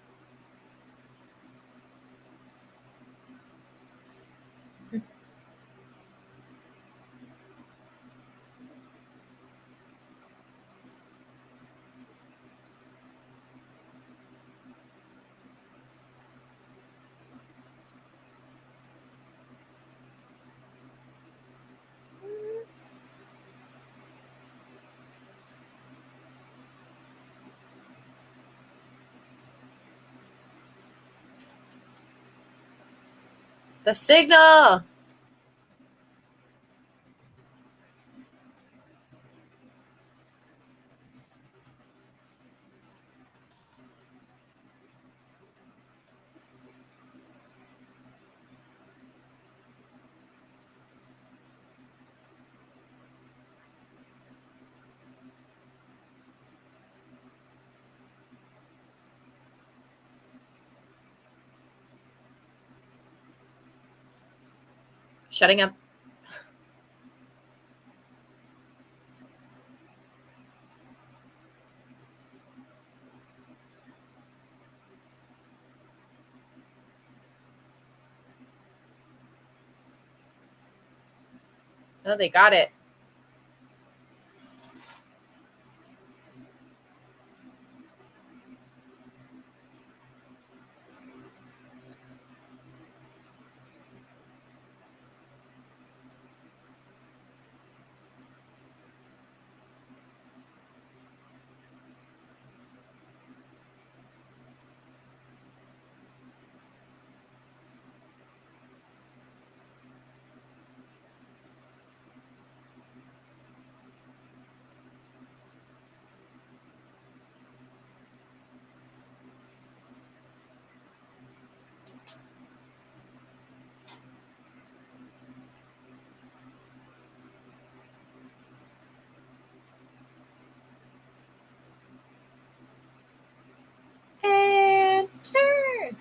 The signal. Shutting up. Oh, they got it. And turn.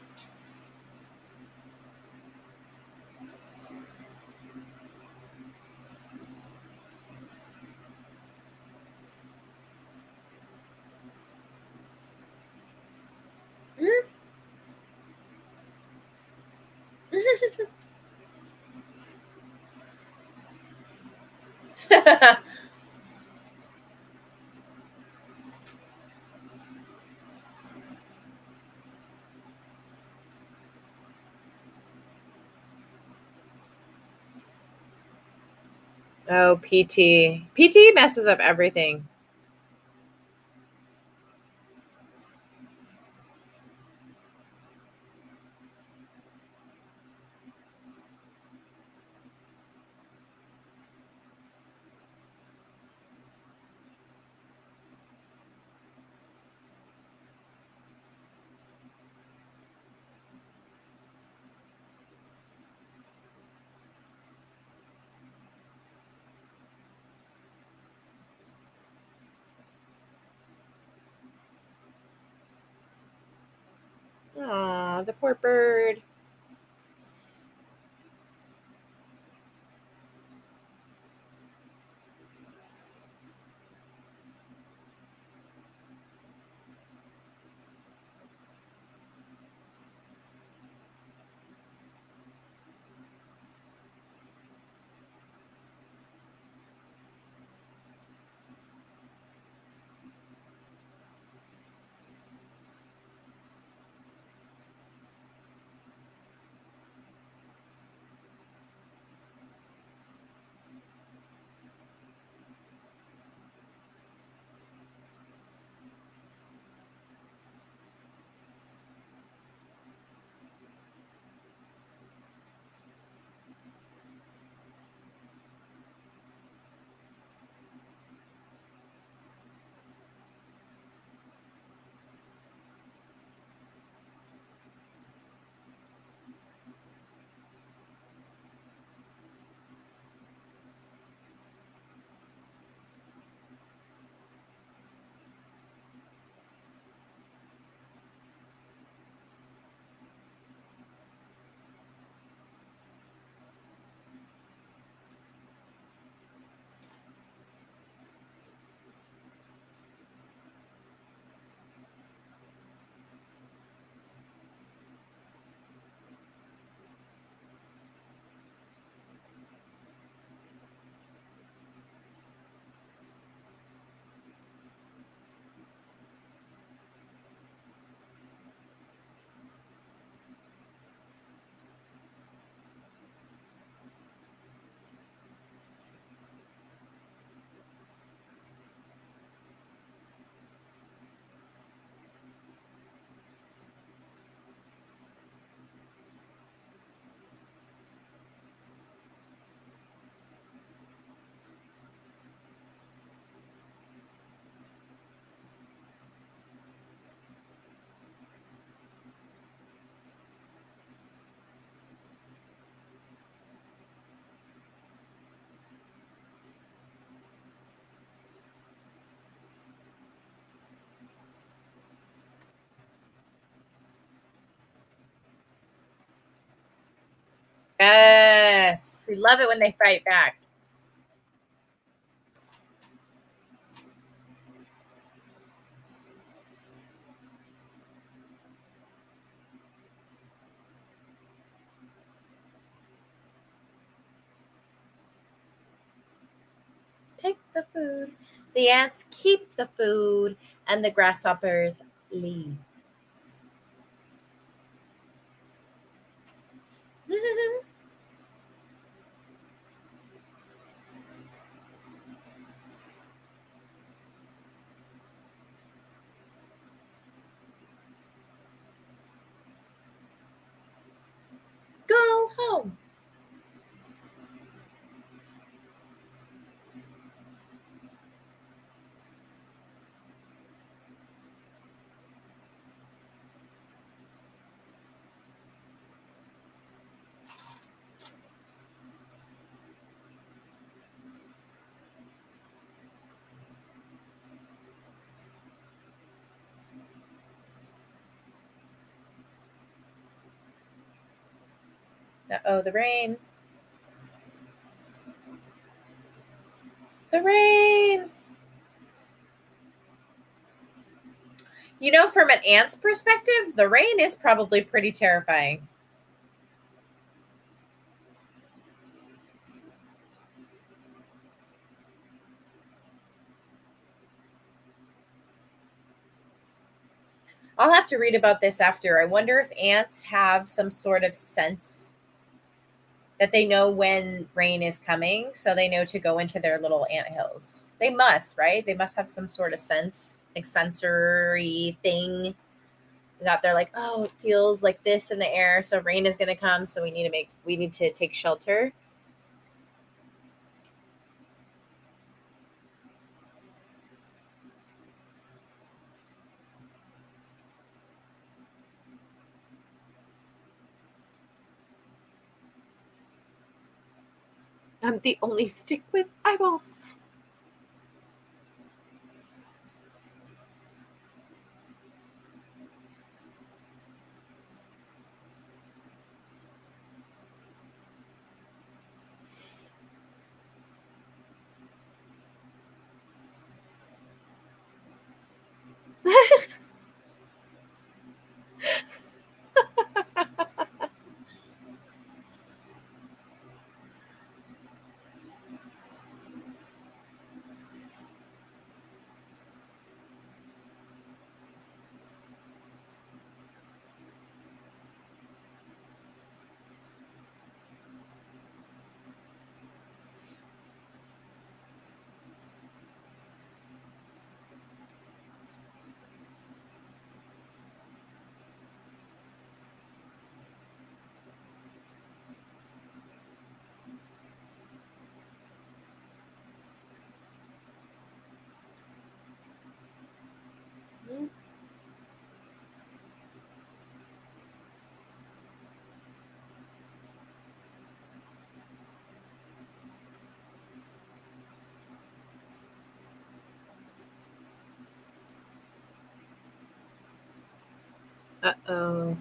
Oh, PT. PT messes up everything. Aw, the poor bird. Yes. We love it when they fight back. Pick the food. The ants keep the food, and the grasshoppers leave. Go home. Uh-oh, the rain. The rain. You know, from an ant's perspective, the rain is probably pretty terrifying. I'll have to read about this after. I wonder if ants have some sort of sense that they know when rain is coming, so they know to go into their little ant hills. They must, right? They must have some sort of sense, like sensory thing that they're like, oh, it feels like this in the air, so rain is going to come, so we need to take shelter. I'm the only stick with eyeballs. Uh-oh.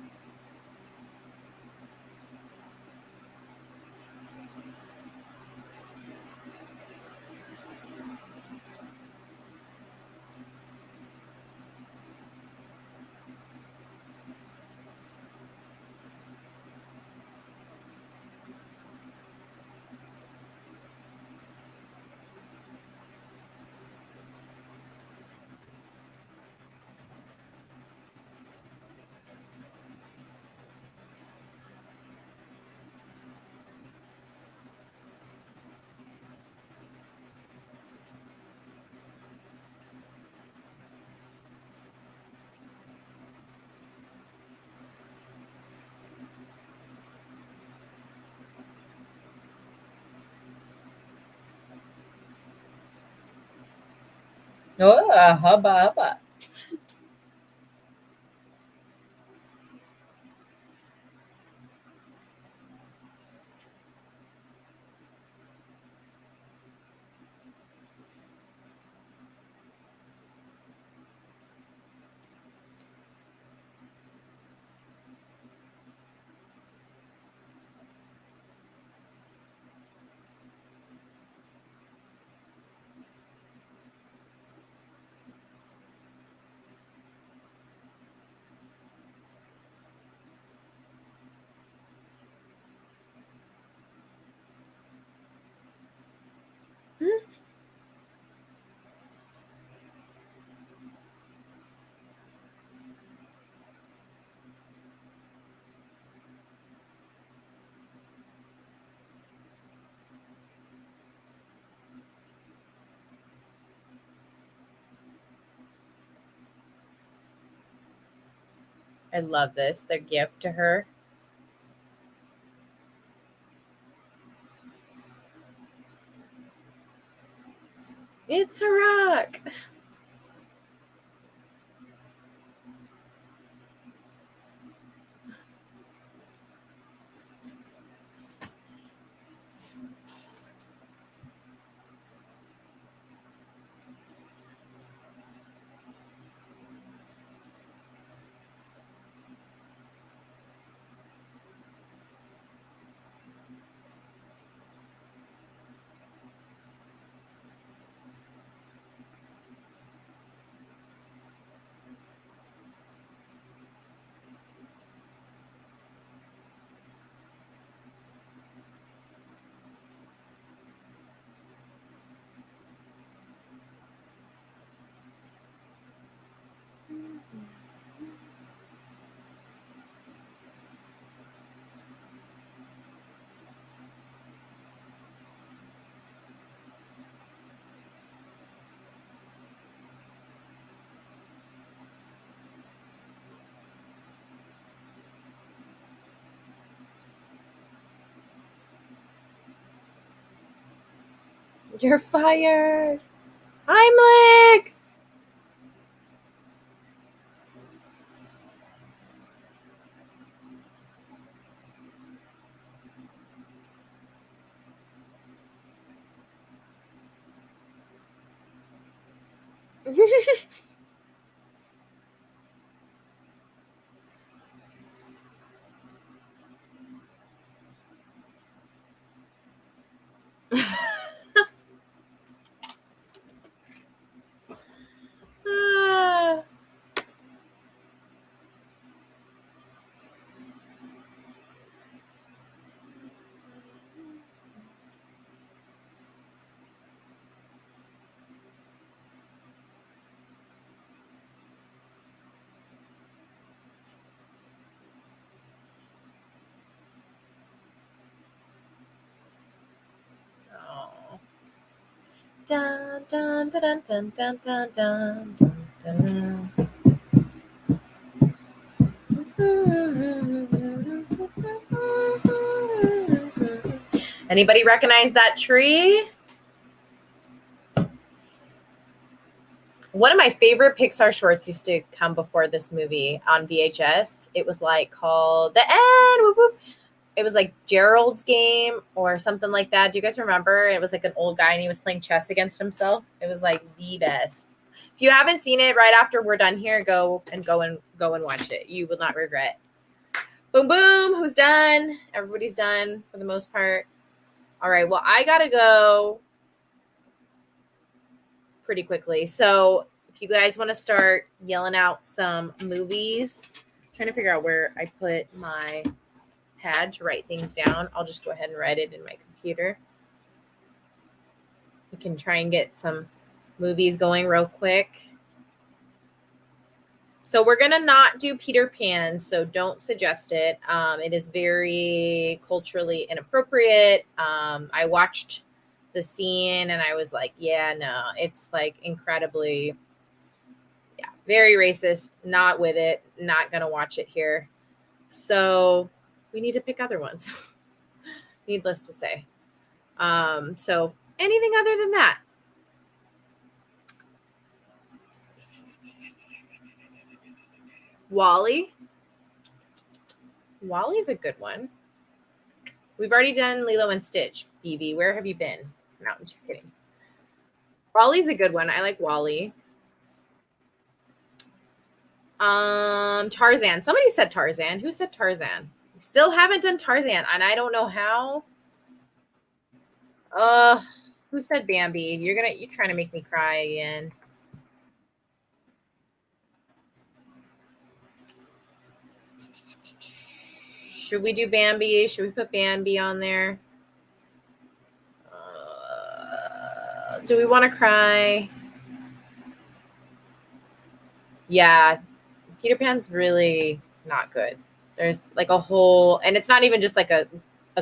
Oh, hubba hubba. I love this. Their gift to her. It's a rock. You're fired. Heimlich. Ah. Oh. Dun, dun, dun, dun, dun, dun, dun, dun, dun. Anybody recognize that tree? One of my favorite Pixar shorts used to come before this movie on VHS. It was like called The End. Whoop, whoop. It was like Gerald's Game or something like that. Do you guys remember? It was like an old guy and he was playing chess against himself. It was like the best. If you haven't seen it, right after we're done here, go and watch it. You will not regret. Boom, boom. Who's done? Everybody's done for the most part. All right. Well, I gotta go pretty quickly. So if you guys want to start yelling out some movies, I'm trying to figure out where I put my pad to write things down. I'll just go ahead and write it in my computer. We can try and get some movies going real quick. So we're going to not do Peter Pan, so don't suggest it. It is very culturally inappropriate. I watched the scene and I was like, yeah, no, it's like incredibly, yeah, very racist. Not with it. Not going to watch it here. So we need to pick other ones. Needless to say. So anything other than that? Wally. Wally's a good one. We've already done Lilo and Stitch. BB, where have you been? No, I'm just kidding. Wally's a good one. I like Wally. Tarzan. Somebody said Tarzan. Who said Tarzan? We still haven't done Tarzan, and I don't know how. Who said Bambi? You're trying to make me cry again. Should we do Bambi? Should we put Bambi on there? Do we want to cry? Yeah, Peter Pan's really not good. There's like a whole, and it's not even just like a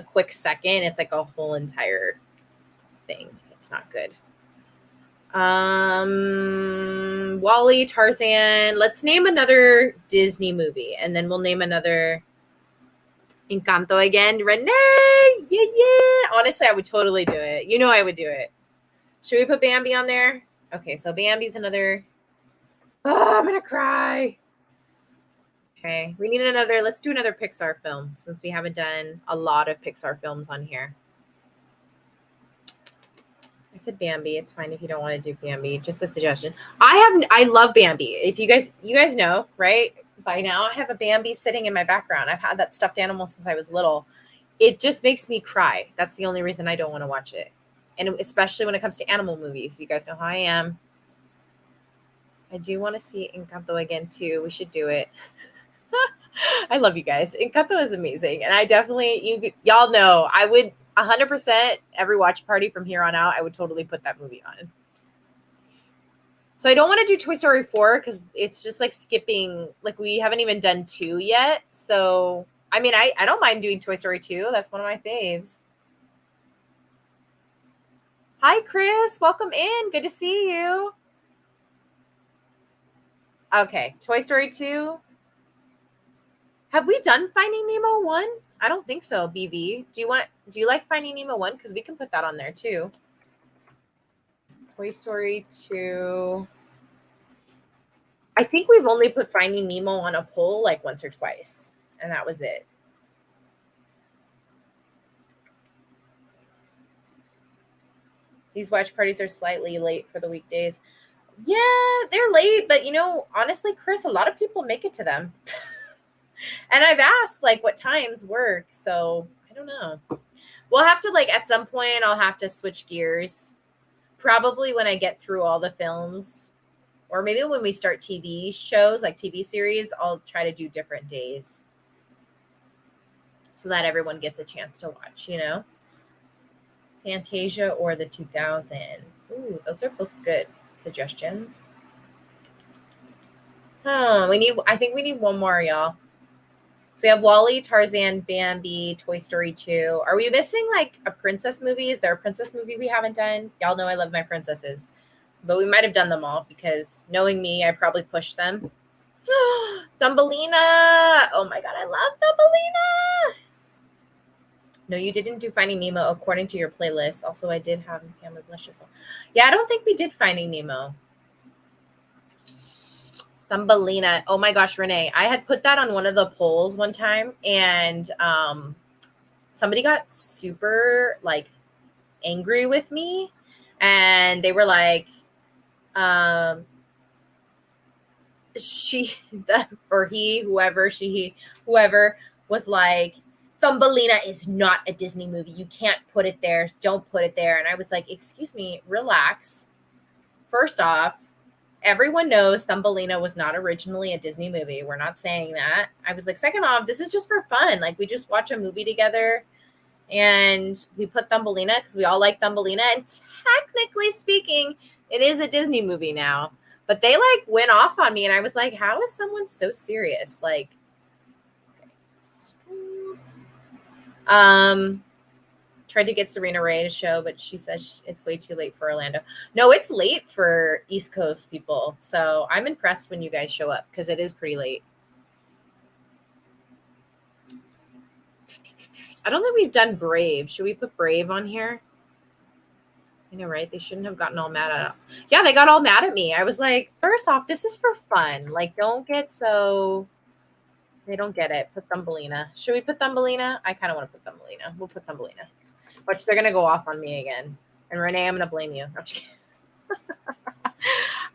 quick second. It's like a whole entire thing. It's not good. Wally, Tarzan. Let's name another Disney movie, and then we'll name another Encanto again. Renee, yeah. Honestly, I would totally do it. You know, I would do it. Should we put Bambi on there? Okay, so Bambi's another. Oh, I'm gonna cry. Okay, we need another. Let's do another Pixar film since we haven't done a lot of Pixar films on here. I said Bambi. It's fine if you don't want to do Bambi. Just a suggestion. I love Bambi. If you guys know, right? By now, I have a Bambi sitting in my background. I've had that stuffed animal since I was little. It just makes me cry. That's the only reason I don't want to watch it. And especially when it comes to animal movies. You guys know how I am. I do want to see Encanto again too. We should do it. I love you guys. Encanto is amazing. And I definitely y'all know I would 100% every watch party from here on out, I would totally put that movie on. So I don't want to do Toy Story 4 because it's just like skipping, like we haven't even done 2 yet. So, I mean, I don't mind doing Toy Story 2. That's one of my faves. Hi, Chris. Welcome in. Good to see you. Okay, Toy Story 2. Have we done Finding Nemo 1? I don't think so, BB. Do you like Finding Nemo 1? Because we can put that on there too. Toy Story 2. I think we've only put Finding Nemo on a poll like once or twice, and that was it. These watch parties are slightly late for the weekdays. Yeah, they're late, but honestly, Chris, a lot of people make it to them. And I've asked like what times work, so I don't know. We'll have to at some point I'll have to switch gears. Probably when I get through all the films, or maybe when we start TV shows, like TV series, I'll try to do different days so that everyone gets a chance to watch, Fantasia or the 2000. Ooh, those are both good suggestions. I think we need one more, y'all. So we have Wally, Tarzan, Bambi, Toy Story 2. Are we missing a princess movie? Is there a princess movie we haven't done? Y'all know I love my princesses. But we might have done them all because knowing me, I probably pushed them. Thumbelina. Oh my God, I love Thumbelina. No, you didn't do Finding Nemo according to your playlist. Also, I did have Hammer Blush as well. Yeah, I don't think we did Finding Nemo. Thumbelina. Oh my gosh, Renee. I had put that on one of the polls one time, and somebody got super angry with me, and they were like, whoever was like, Thumbelina is not a Disney movie. You can't put it there. Don't put it there. And I was like, excuse me, relax. First off, everyone knows Thumbelina was not originally a Disney movie. We're not saying that. I was like, second off, this is just for fun. We just watch a movie together and we put Thumbelina because we all like Thumbelina. And technically speaking, it is a Disney movie now. But they went off on me and I was like, how is someone so serious? Tried to get Serena Ray to show, but she says it's way too late for Orlando. No, it's late for East Coast people. So I'm impressed when you guys show up because it is pretty late. I don't think we've done Brave. Should we put Brave on here? I know, right? They shouldn't have gotten all mad at it. Yeah, they got all mad at me. I was like, first off, this is for fun. Don't get so... They don't get it. Put Thumbelina. Should we put Thumbelina? I kind of want to put Thumbelina. We'll put Thumbelina. Which they're going to go off on me again. And Renee, I'm going to blame you.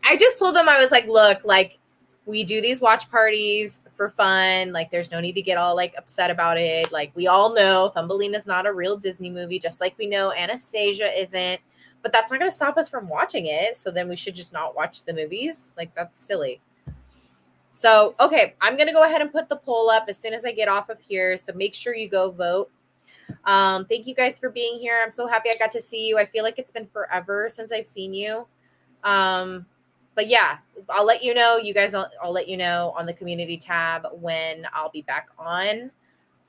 I just told them, I was like, look, we do these watch parties for fun. There's no need to get all upset about it. We all know Thumbelina's not a real Disney movie, just like we know Anastasia isn't. But that's not going to stop us from watching it. So then we should just not watch the movies. That's silly. So, okay, I'm going to go ahead and put the poll up as soon as I get off of here. So make sure you go vote. Thank you guys for being here. I'm so happy I got to see you. I feel like it's been forever since I've seen you. But yeah, I'll let you know. You guys, I'll let you know on the community tab when I'll be back on.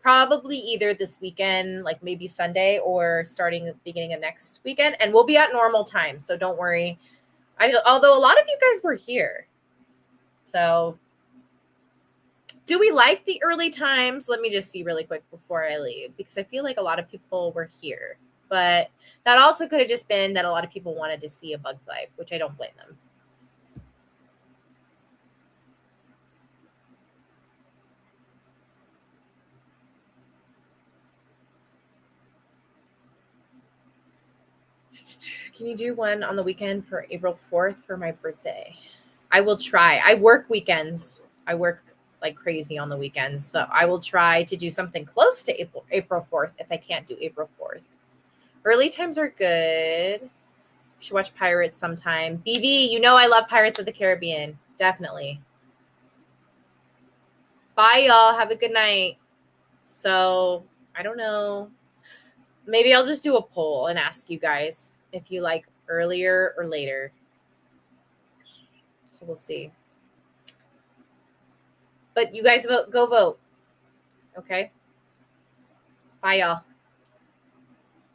Probably either this weekend, maybe Sunday, or starting at the beginning of next weekend. And we'll be at normal time. So don't worry. Although a lot of you guys were here. So do we like the early times? Let me just see really quick before I leave, because I feel like a lot of people were here. But that also could have just been that a lot of people wanted to see A Bug's Life, which I don't blame them. Can you do one on the weekend for April 4th for my birthday? I will try. I work weekends. I work like crazy on the weekends, but I will try to do something close to April 4th if I can't do April 4th. Early times are good. You should watch Pirates sometime. BB, you know I love Pirates of the Caribbean. Definitely. Bye, y'all. Have a good night. So, I don't know. Maybe I'll just do a poll and ask you guys if you like earlier or later. So we'll see. But you guys go vote. Okay? Bye, y'all.